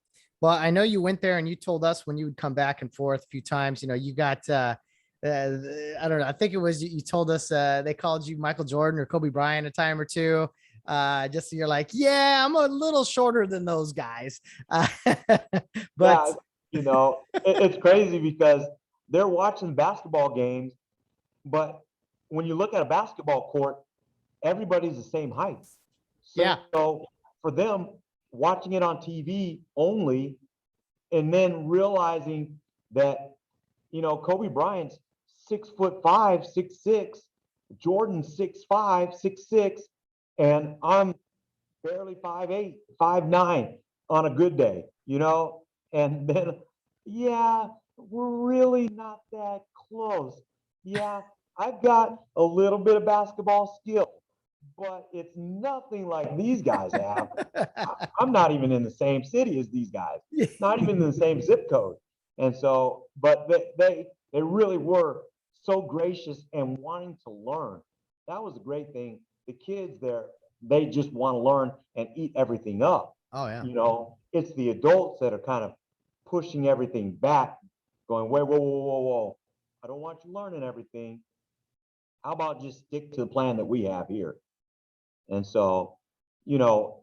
Speaker 2: Well, I know you went there and you told us when you would come back and forth a few times, you got, I don't know. I think it was, you told us, they called you Michael Jordan or Kobe Bryant a time or two. Just so you're like, yeah, I'm a little shorter than those guys. But
Speaker 3: Yeah, it's crazy because they're watching basketball games, but when you look at a basketball court, everybody's the same height.
Speaker 2: yeah,
Speaker 3: So for them, watching it on TV only, and then realizing that, Kobe Bryant's 6'5", 6'6", Jordan 6'5", 6'6", and I'm barely 5'8", 5'9" on a good day, and then, yeah, we're really not that close. Yeah, I've got a little bit of basketball skill, but it's nothing like these guys have. I'm not even in the same city as these guys, not even in the same zip code. And so, but they really were so gracious and wanting to learn. That was a great thing. The kids there, they just want to learn and eat everything up.
Speaker 2: oh yeah,
Speaker 3: It's the adults that are kind of pushing everything back, going, wait, whoa, whoa, whoa, whoa. I don't want you learning everything. How about just stick to the plan that we have here? And so,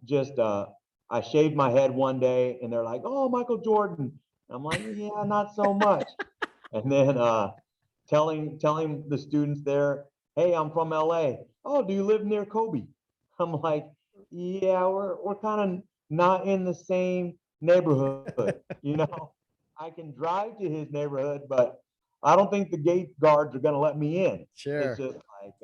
Speaker 3: just I shaved my head one day and they're like, oh, Michael Jordan. And I'm like, yeah, not so much. And then telling the students there, hey, I'm from LA. Oh, do you live near Kobe? I'm like, yeah, we're kind of not in the same neighborhood. I can drive to his neighborhood, but I don't think the gate guards are going to let me in. It's
Speaker 2: sure.
Speaker 3: just like,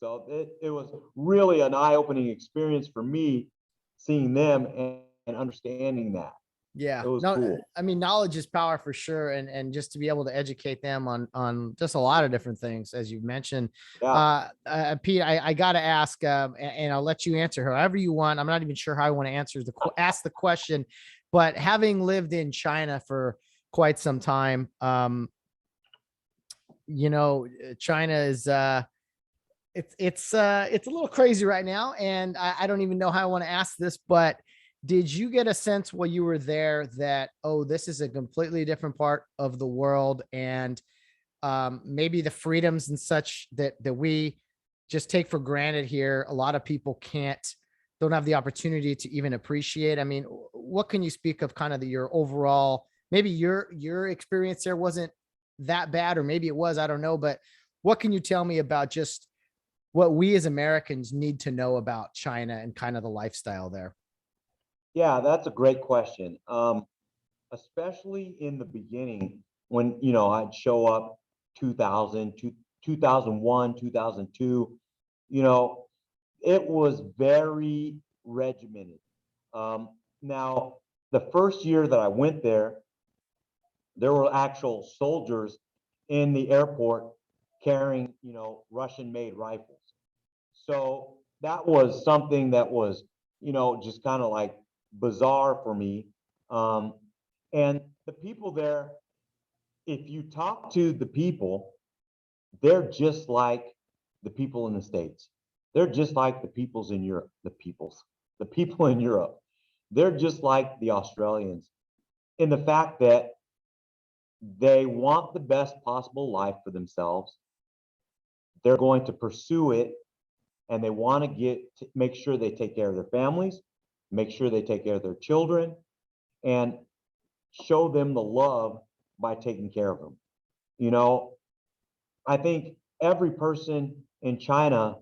Speaker 3: so it was really an eye-opening experience for me, seeing them and understanding that.
Speaker 2: Yeah.
Speaker 3: It was
Speaker 2: No,
Speaker 3: cool.
Speaker 2: I mean, knowledge is power for sure. And just to be able to educate them on just a lot of different things, as you've mentioned.
Speaker 3: Yeah.
Speaker 2: Pete, I got to ask, and I'll let you answer however you want. I'm not even sure how I want to ask the question, but having lived in China for quite some time, China is, it's a little crazy right now. And I don't even know how I want to ask this, but did you get a sense while you were there that, oh, this is a completely different part of the world, and maybe the freedoms and such that we just take for granted here, a lot of people don't have the opportunity to even appreciate? I mean, what can you speak of kind of your overall, maybe your experience there wasn't that bad, or maybe it was, I don't know, but what can you tell me about just what we as Americans need to know about China and kind of the lifestyle there?
Speaker 3: Yeah, that's a great question. Especially in the beginning when, I'd show up 2000, 2001, 2002, it was very regimented. Now, the first year that I went there were actual soldiers in the airport carrying, Russian made rifles. So that was something that was, just kind of like bizarre for me. Um, and the people there, if you talk to the people, they're just like the people in the States. They're just like the peoples in Europe, the people in Europe. They're just like the Australians in the fact that they want the best possible life for themselves. They're going to pursue it, and they want to make sure they take care of their families, make sure they take care of their children, and show them the love by taking care of them. You know, I think every person in China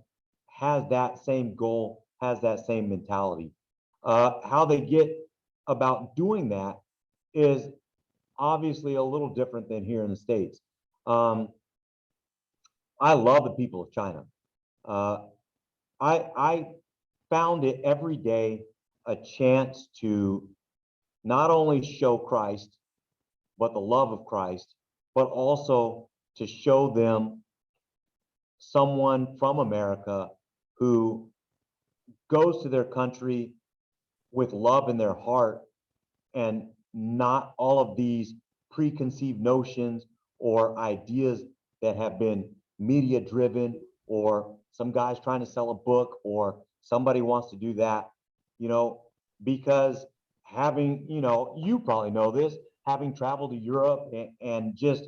Speaker 3: has that same goal, has that same mentality. How they get about doing that is obviously a little different than here in the States. Um, I love the people of China. Uh, I found it every day a chance to not only show Christ, but the love of Christ, but also to show them someone from America who goes to their country with love in their heart and not all of these preconceived notions or ideas that have been media driven, or some guys trying to sell a book, or somebody wants to do that, you know, because having, you probably know this, having traveled to Europe and just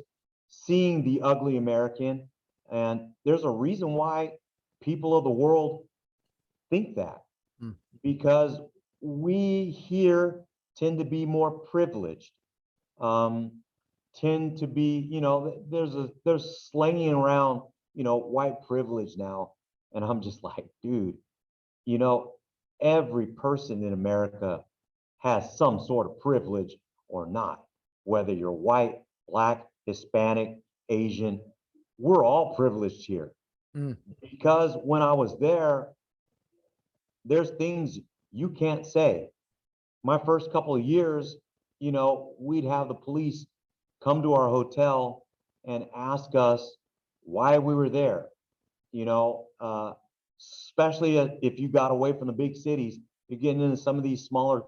Speaker 3: seeing the ugly American, and there's a reason why people of the world think that,
Speaker 2: Mm.
Speaker 3: because we here tend to be more privileged, um, tend to be, there's slanging around, white privilege now. And I'm just like, dude, you know, every person in America has some sort of privilege or not, whether you're white, black, Hispanic, Asian, we're all privileged here.
Speaker 2: Mm.
Speaker 3: Because when I was there, there's things you can't say. My first couple of years, we'd have the police come to our hotel and ask us why we were there. You know, especially if you got away from the big cities, you're getting into some of these smaller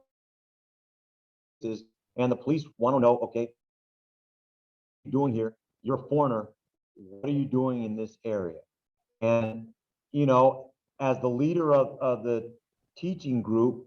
Speaker 3: places, and the police want to know, okay, what are you doing here? You're a foreigner. What are you doing in this area? And, as the leader of the teaching group,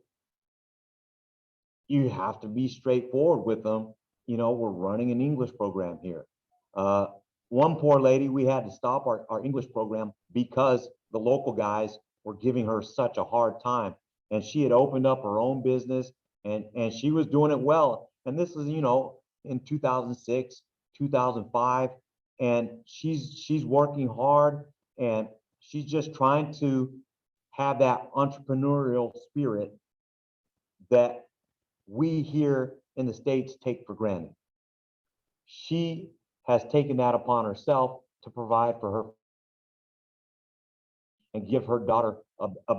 Speaker 3: you have to be straightforward with them. We're running an English program here. Uh, One poor lady, we had to stop our English program because the local guys were giving her such a hard time. And she had opened up her own business, and she was doing it well. And this is, in 2006, 2005. And she's working hard, and she's just trying to have that entrepreneurial spirit that we here in the States take for granted. She has taken that upon herself to provide for her and give her daughter a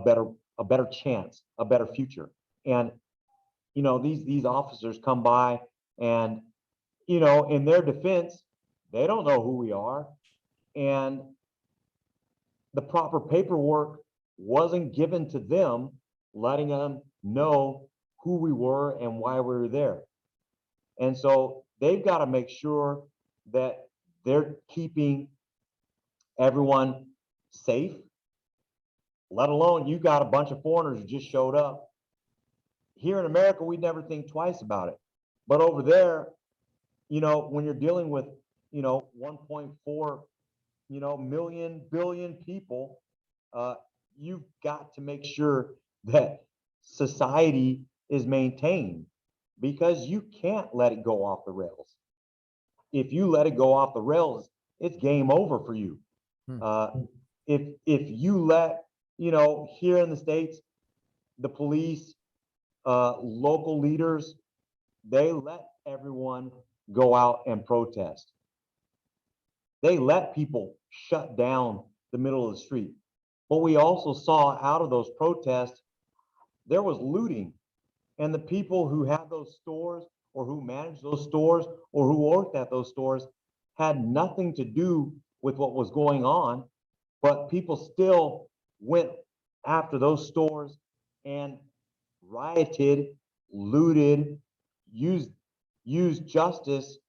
Speaker 3: better chance, a better future. And these officers come by, and in their defense, they don't know who we are, and the proper paperwork wasn't given to them, letting them know who we were and why we were there. And so they've got to make sure that they're keeping everyone safe, let alone you got a bunch of foreigners who just showed up. Here in America, we never think twice about it. But over there, when you're dealing with, 1.4, million, billion people, uh, you've got to make sure that society is maintained, because you can't let it go off the rails. If you let it go off the rails, it's game over for you.
Speaker 2: Hmm.
Speaker 3: If you let, here in the States, the police, local leaders, they let everyone go out and protest. They let people shut down the middle of the street. But we also saw out of those protests, there was looting. And the people who had those stores, or who managed those stores, or who worked at those stores, had nothing to do with what was going on, but people still went after those stores and rioted, looted, used used justice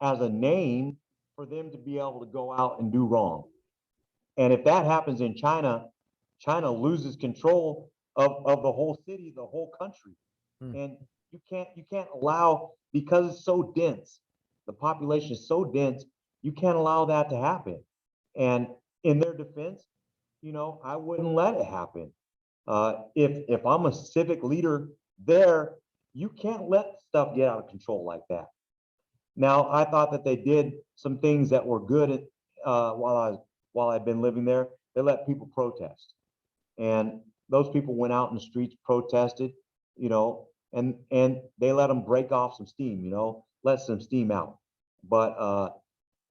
Speaker 3: as a name for them to be able to go out and do wrong. And if that happens in China, China loses control of the whole city, the whole country.
Speaker 2: Hmm.
Speaker 3: And you can't allow, because it's so dense, the population is so dense, you can't allow that to happen. And in their defense, I wouldn't let it happen. If I'm a civic leader there, you can't let stuff get out of control like that. Now, I thought that they did some things that were good, while I've been living there. They let people protest, and those people went out in the streets, protested. and they let them break off some steam, let some steam out. But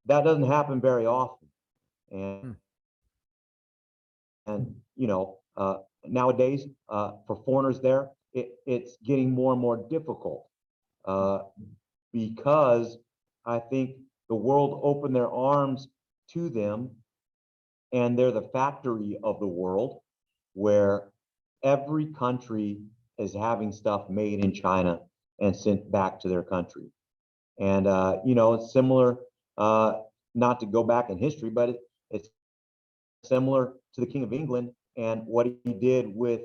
Speaker 3: that doesn't happen very often. And, nowadays, for foreigners there, it's getting more and more difficult because I think the world opened their arms to them, and they're the factory of the world, where every country is having stuff made in China and sent back to their country. And it's similar, not to go back in history, but it's similar to the King of England and what he did with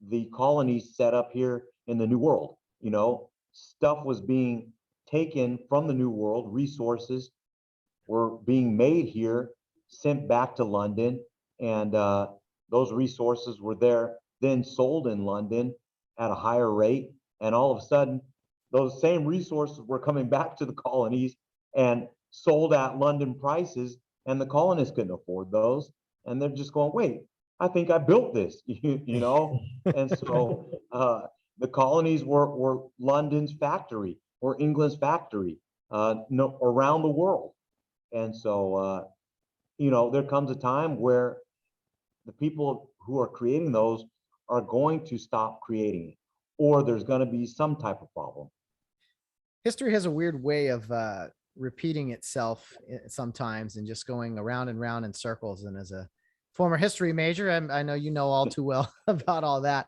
Speaker 3: the colonies set up here in the New World. Stuff was being taken from the New World, resources were being made here, sent back to London, and those resources were there, then sold in London at a higher rate. And all of a sudden, those same resources were coming back to the colonies and sold at London prices, and the colonists couldn't afford those. And they're just going, wait, I think I built this, And so the colonies were London's factory or England's factory around the world. And so, there comes a time where the people who are creating those are going to stop creating it, or there's going to be some type of problem.
Speaker 2: History has a weird way of repeating itself sometimes and just going around and round in circles. And as a former history major, I know you know all too well about all that.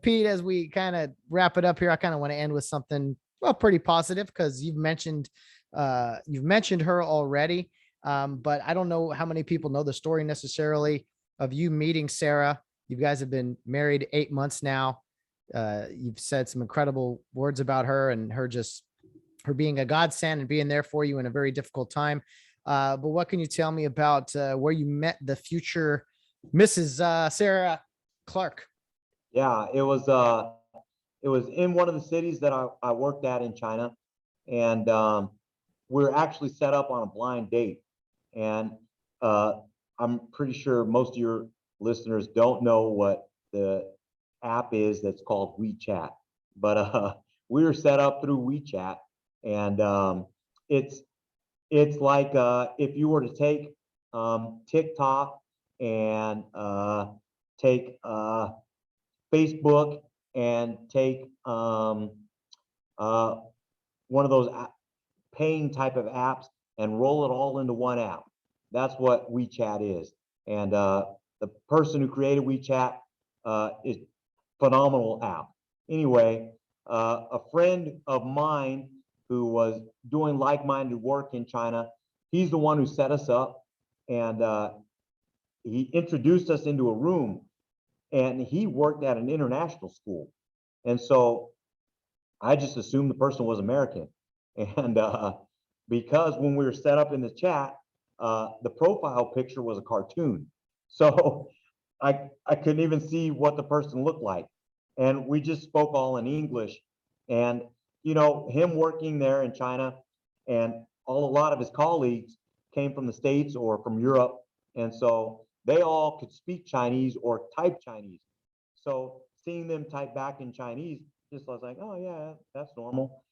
Speaker 2: Pete, as we kind of wrap it up here, I kind of want to end with something pretty positive, because you've mentioned her already, but I don't know how many people know the story necessarily of you meeting Sarah. You guys have been married 8 months now. You've said some incredible words about her and her being a godsend and being there for you in a very difficult time. But what can you tell me about where you met the future Mrs. Sarah Clark?
Speaker 3: Yeah, it was in one of the cities that I worked at in China, and we were actually set up on a blind date. And I'm pretty sure most of your listeners don't know what the app is that's called WeChat, but we were set up through WeChat, and it's like if you were to take TikTok and take Facebook and take one of those paying type of apps and roll it all into one app. That's what WeChat is. And the person who created WeChat is phenomenal app. Anyway, a friend of mine who was doing like-minded work in China, he's the one who set us up, and he introduced us into a room, and he worked at an international school. And so I just assumed the person was American. And because when we were set up in the chat, the profile picture was a cartoon. So I couldn't even see what the person looked like. And we just spoke all in English. And, him working there in China, and a lot of his colleagues came from the States or from Europe. And so they all could speak Chinese or type Chinese. So seeing them type back in Chinese, just I was like, oh yeah, that's normal.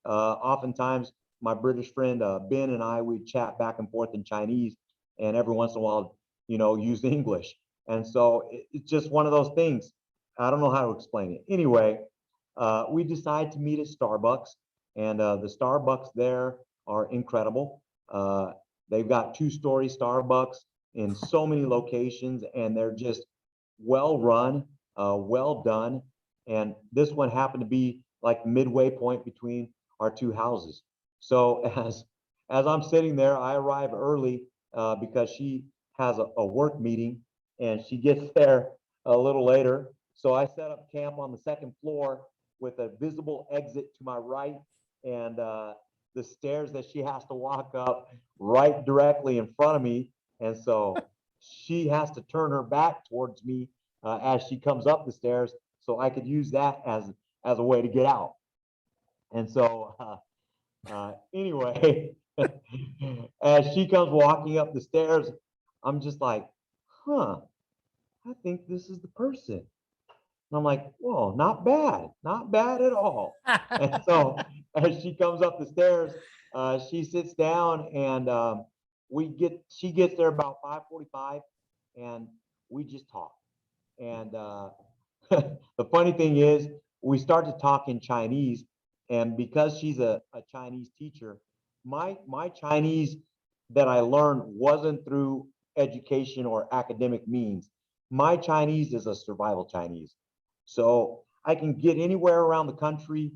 Speaker 3: Oftentimes my British friend Ben and I would chat back and forth in Chinese, and every once in a while, use English. And so it's just one of those things. I don't know how to explain it. Anyway, we decided to meet at Starbucks, and the Starbucks there are incredible. They've got 2-story Starbucks in so many locations, and they're just well run, well done. And this one happened to be like midway point between our two houses. So as I'm sitting there, I arrive early because she has a work meeting, and she gets there a little later. So I set up camp on the second floor with a visible exit to my right, and the stairs that she has to walk up right directly in front of me. And so she has to turn her back towards me as she comes up the stairs, so I could use that as a way to get out. And so anyway, as she comes walking up the stairs, I'm just like, I think this is the person. And I'm like, whoa, not bad at all. And so as she comes up the stairs, she sits down and she gets there about 5:45 and we just talk. And the funny thing is, we start to talk in Chinese, and because she's a Chinese teacher, my Chinese that I learned wasn't through education or academic means. My Chinese is a survival Chinese. So I can get anywhere around the country,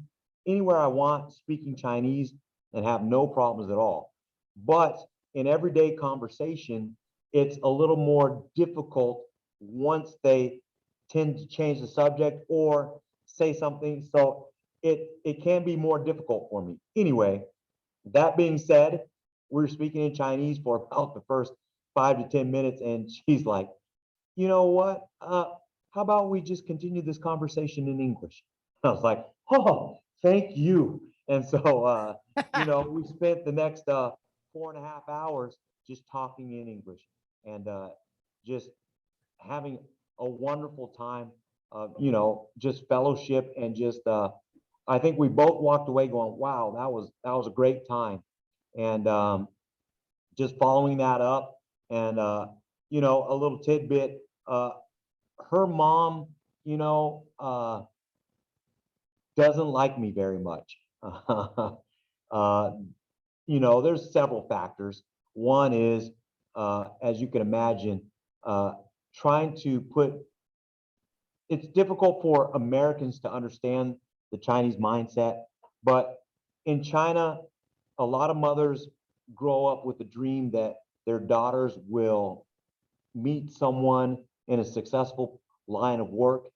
Speaker 3: anywhere I want, speaking Chinese and have no problems at all. But in everyday conversation, it's a little more difficult once they tend to change the subject or say something. So it can be more difficult for me. Anyway, that being said, we were speaking in Chinese for about the first 5 to 10 minutes, and she's like, you know what? How about we just continue this conversation in English? I was like, oh, thank you. And so, we spent the next 4.5 hours just talking in English and just having a wonderful time of, just fellowship and just, I think we both walked away going, wow, that was a great time. And just following that up and, a little tidbit, her mom, doesn't like me very much. uh, there's several factors. One is, as you can imagine, trying to put, it's difficult for Americans to understand the Chinese mindset, but in China, a lot of mothers grow up with the dream that their daughters will meet someone in a successful line of work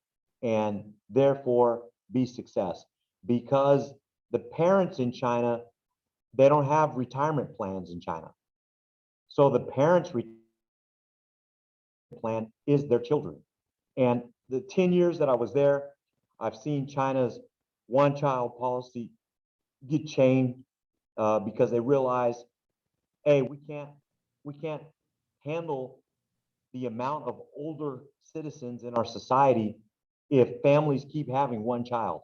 Speaker 3: and therefore be success because the parents in China, they don't have retirement plans in China. So the parents' plan is their children. And the 10 years that I was there, I've seen China's one child policy get changed because they realize, hey, we can't handle the amount of older citizens in our society if families keep having one child.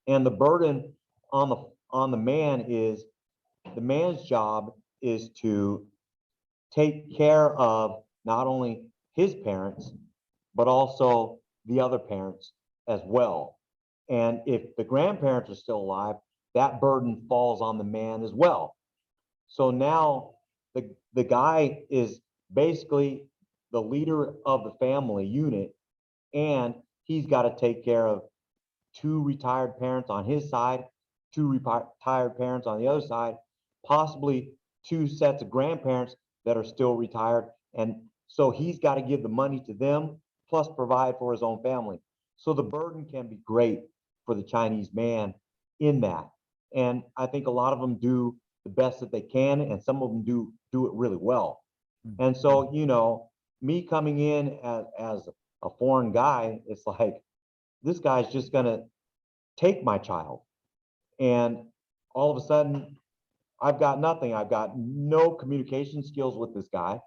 Speaker 3: And the burden on the man is, the man's job is to take care of not only his parents, but also the other parents as well. And if the grandparents are still alive, that burden falls on the man as well. So now the guy is basically the leader of the family unit, and he's got to take care of two retired parents on his side, two retired parents on the other side, possibly two sets of grandparents that are still retired. And so he's got to give the money to them, plus provide for his own family. So the burden can be great for the Chinese man in that. And I think a lot of them do the best that they can, and some of them do it really well. And so, me coming in as a foreign guy, it's like, this guy's just going to take my child. And all of a sudden, I've got nothing. I've got no communication skills with this guy.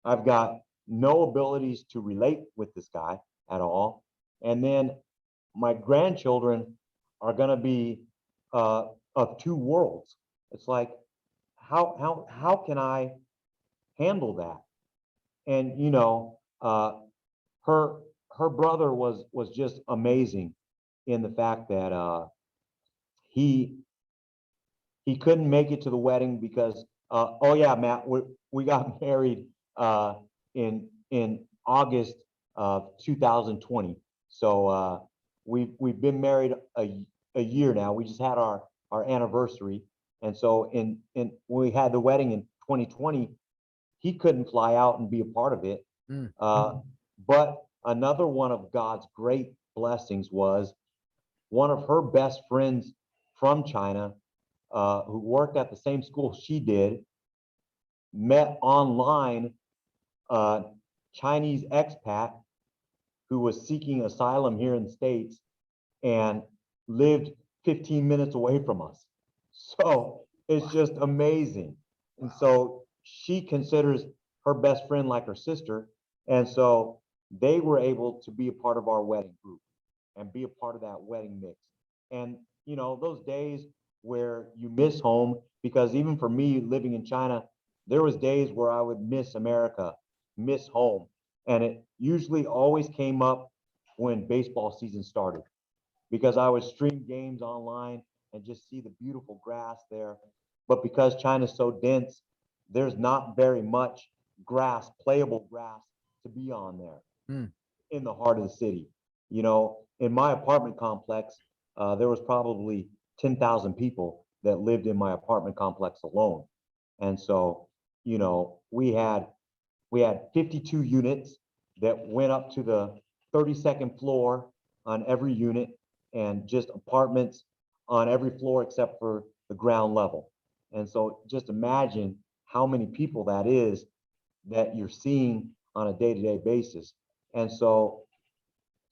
Speaker 3: I've got no abilities to relate with this guy at all. And then my grandchildren are going to be of two worlds. It's like, how can I handle that? And her her brother was just amazing in the fact that he he couldn't make it to the wedding because oh yeah, Matt, we got married in August of 2020. So we've been married a year now. We just had our anniversary, and so in when we had the wedding in 2020, he couldn't fly out and be a part of it. But another one of God's great blessings was one of her best friends from China, who worked at the same school she did, met online a Chinese expat who was seeking asylum here in the States and lived 15 minutes away from us. So it's just amazing. And so she considers her best friend like her sister. And so they were able to be a part of our wedding group. and be a part of that wedding mix. And, you know, those days where you miss home, because even for me living in China, there was days where I would miss America, miss home. And it usually always came up when baseball season started because I would stream games online and just see the beautiful grass there. But because China's so dense, there's not very much grass, playable grass to be on there
Speaker 2: Mm.
Speaker 3: in the heart of the city. You know, in my apartment complex, there was probably 10,000 people that lived in my apartment complex alone. And so, you know, we had 52 units that went up to the 32nd floor on every unit and just apartments on every floor except for the ground level. And so just imagine how many people that is that you're seeing on a day-to-day basis. And so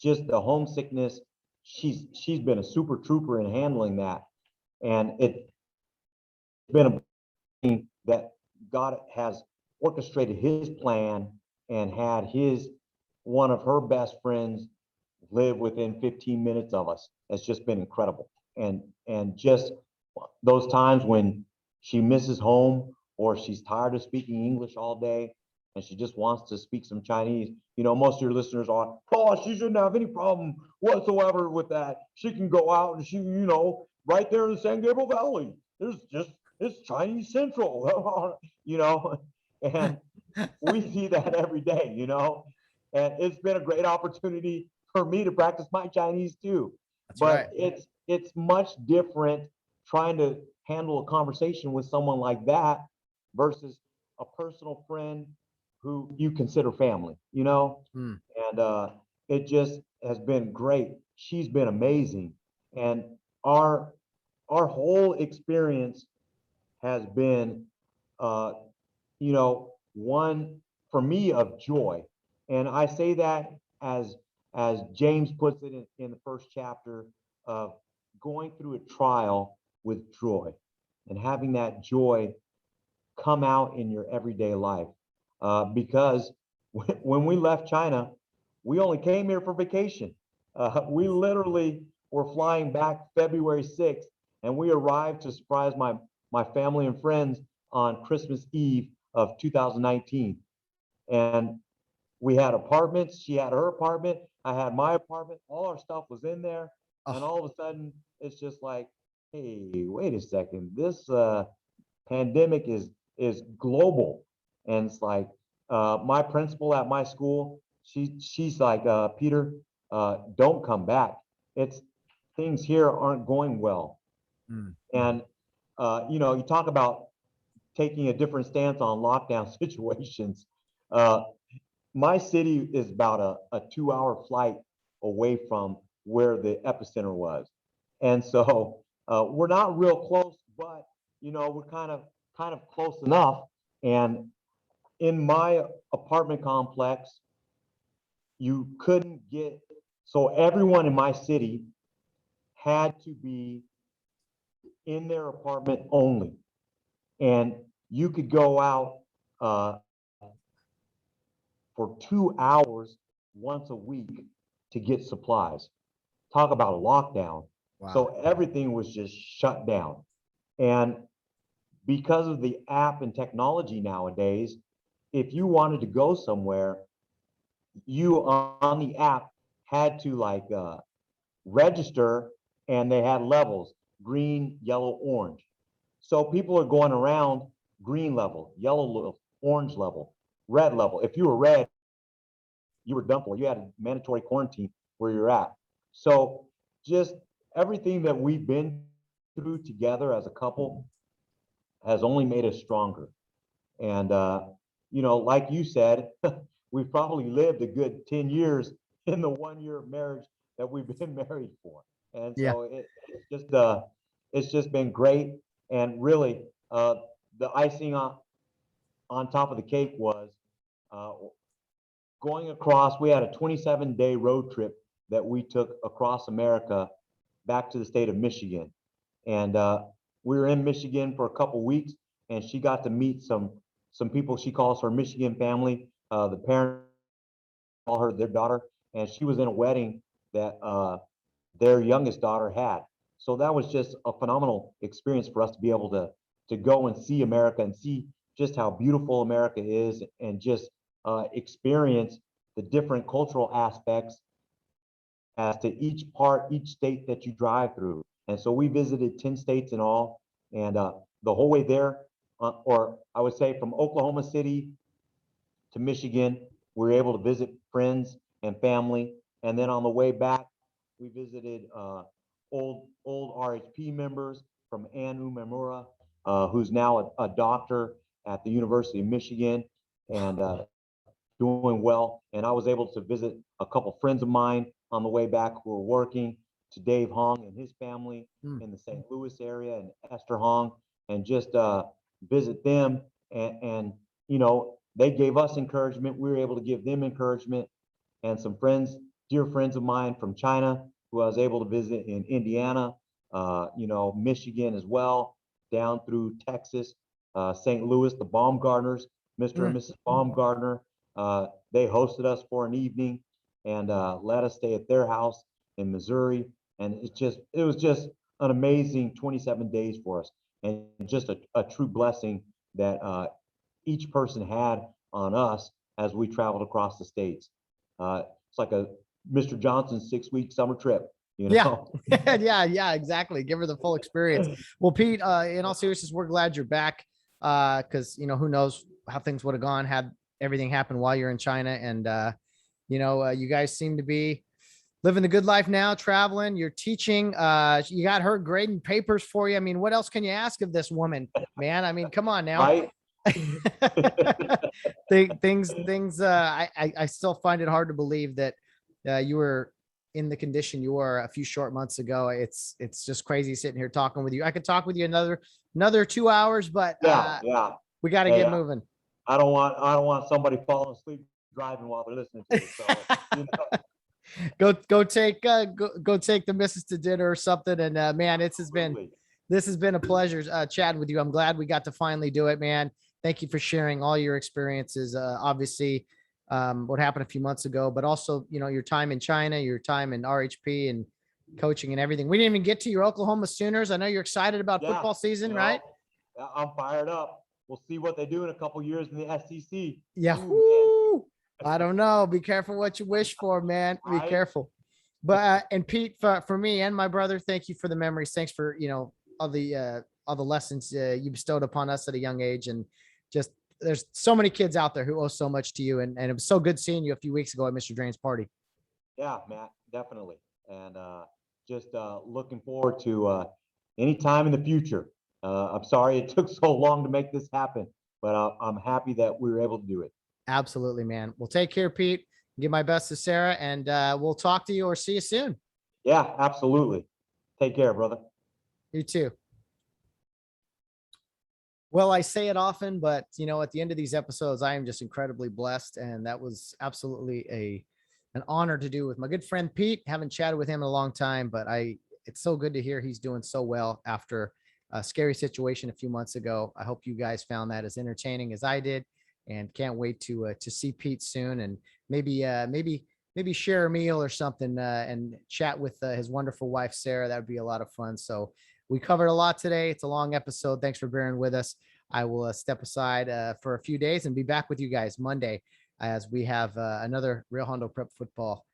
Speaker 3: just the homesickness, she's been a super trooper in handling that. And it's been a thing that God has orchestrated his plan and had his one of her best friends live within 15 minutes of us. It's just been incredible. And just those times when she misses home or she's tired of speaking English all day and she just wants to speak some Chinese, you know, most of your listeners are, oh, she shouldn't have any problem whatsoever with that. She can go out and she, you know, right there in the San Gabriel Valley, there's just, it's Chinese Central, you know, and we see that every day, you know, and it's been a great opportunity for me to practice my Chinese too.
Speaker 2: That's right.
Speaker 3: But it's much different trying to handle a conversation with someone like that versus a personal friend who you consider family, you know?
Speaker 2: Mm.
Speaker 3: And it just has been great. She's been amazing. And our our whole experience has been uh, you know, one for me of joy. And I say that as James puts it in the first chapter of going through a trial with joy and having that joy come out in your everyday life. Because when we left China, we only came here for vacation. We literally were flying back February 6th, and we arrived to surprise my family and friends on Christmas Eve of 2019. And we had apartments. She had her apartment. I had my apartment. All our stuff was in there. And
Speaker 2: Oh,
Speaker 3: all of a sudden, it's just like, hey, wait a second. This pandemic is global. And it's like my principal at my school, she's like, Peter, don't come back. It's things here aren't going well.
Speaker 2: mm.
Speaker 3: And you know, you talk about taking a different stance on lockdown situations. Uh, my city is about a 2 hour flight away from where the epicenter was. And so we're not real close, but you know, we're kind of close enough. And in my apartment complex, you couldn't get, so everyone in my city had to be in their apartment only. And you could go out uh, for 2 hours once a week to get supplies. Talk about a lockdown.
Speaker 2: Wow.
Speaker 3: So everything was just shut down. And because of the app and technology nowadays, if you wanted to go somewhere, you on the app had to like register, and they had levels: green, yellow, orange. So people are going around green level, yellow level, orange level, red level. If you were red, you were done for. You had a mandatory quarantine where you're at. So just everything that we've been through together as a couple has only made us stronger. And you know, like you said, we've probably lived a good 10 years in the 1 year of marriage that we've been married for. And
Speaker 2: Yeah.
Speaker 3: so it's just been great. And really, the icing on top of the cake was uh, going across. We had a 27-day road trip that we took across America back to the state of Michigan. And we were in Michigan for a couple weeks, and she got to meet some people she calls her Michigan family. The parents call her their daughter, and she was in a wedding that their youngest daughter had. So that was just a phenomenal experience for us to be able to go and see America and see just how beautiful America is, and just experience the different cultural aspects as to each state that you drive through. And so we visited 10 states in all. And the whole way there, or I would say from Oklahoma City to Michigan, we were able to visit friends and family. And then on the way back, we visited old RHP members from Ann Umemura, who's now a doctor at the University of Michigan and doing well. And I was able to visit a couple friends of mine on the way back who were working, to Dave Hong and his family in the St. Louis area, and Esther Hong, and just visit them. And, you know, they gave us encouragement. We were able to give them encouragement. And some friends, dear friends of mine from China, who I was able to visit in Indiana, you know, Michigan as well, down through Texas, St. Louis, the Baumgartners, Mr. and Mrs. Baumgartner. They hosted us for an evening and let us stay at their house in Missouri. And it was just an amazing 27 days for us, and just a true blessing that each person had on us as we traveled across the states. It's like a Mr. Johnson's 6-week summer trip, you know?
Speaker 2: Yeah. Yeah, exactly. Give her the full experience. Well, Pete, in all seriousness, we're glad you're back, because, you know, who knows how things would have gone had everything happened while you're in China. And, you know, you guys seem to be living the good life now, traveling, you're teaching, you got her grading papers for you. I mean, what else can you ask of this woman, man? I mean, come on now.
Speaker 3: Right?
Speaker 2: I still find it hard to believe that you were in the condition you were a few short months ago. It's just crazy sitting here talking with you. I could talk with you another 2 hours, but
Speaker 3: Yeah.
Speaker 2: we got to get moving.
Speaker 3: I don't want somebody falling asleep driving while they're listening to it. So, you know.
Speaker 2: Go take the missus to dinner or something. And man, this has been a pleasure chatting with you. I'm glad we got to finally do it, man. Thank you for sharing all your experiences. Obviously, what happened a few months ago, but also, you know, your time in China, your time in RHP and coaching and everything. We didn't even get to your Oklahoma Sooners. I know you're excited about football season, right?
Speaker 3: I'm fired up. We'll see what they do in a couple years in the SEC.
Speaker 2: Yeah. Ooh, I don't know. Be careful what you wish for, man. Be careful. But and Pete, for me and my brother, thank you for the memories. Thanks for, you know, all the lessons you bestowed upon us at a young age. And just, there's so many kids out there who owe so much to you. And it was so good seeing you a few weeks ago at Mr. Drain's party.
Speaker 3: Yeah, Matt, definitely. And just looking forward to any time in the future. I'm sorry it took so long to make this happen, but I'm happy that we were able to do it.
Speaker 2: Absolutely, man. Well, take care, Pete. Give my best to Sarah, and we'll talk to you or see you soon.
Speaker 3: Yeah, absolutely. Take care, brother.
Speaker 2: You too. Well, I say it often, but, you know, at the end of these episodes, I am just incredibly blessed. And that was absolutely an honor to do with my good friend, Pete. Haven't chatted with him in a long time, but it's so good to hear he's doing so well after a scary situation a few months ago. I hope you guys found that as entertaining as I did, and can't wait to see Pete soon, and maybe share a meal or something and chat with his wonderful wife, Sarah. That would be a lot of fun. So we covered a lot today. It's a long episode. Thanks for bearing with us. I will step aside for a few days and be back with you guys Monday as we have another Real Hondo Prep Football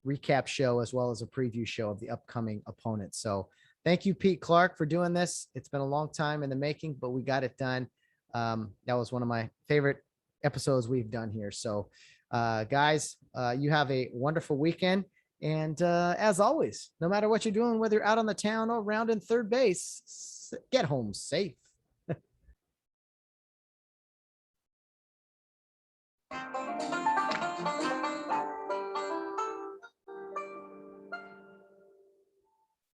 Speaker 2: recap show, as well as a preview show of the upcoming opponents. So thank you, Pete Clark, for doing this. It's been a long time in the making, but we got it done. That was one of my favorite episodes we've done here. So guys, you have a wonderful weekend. And as always, no matter what you're doing, whether you're out on the town or around in third base, get home safe.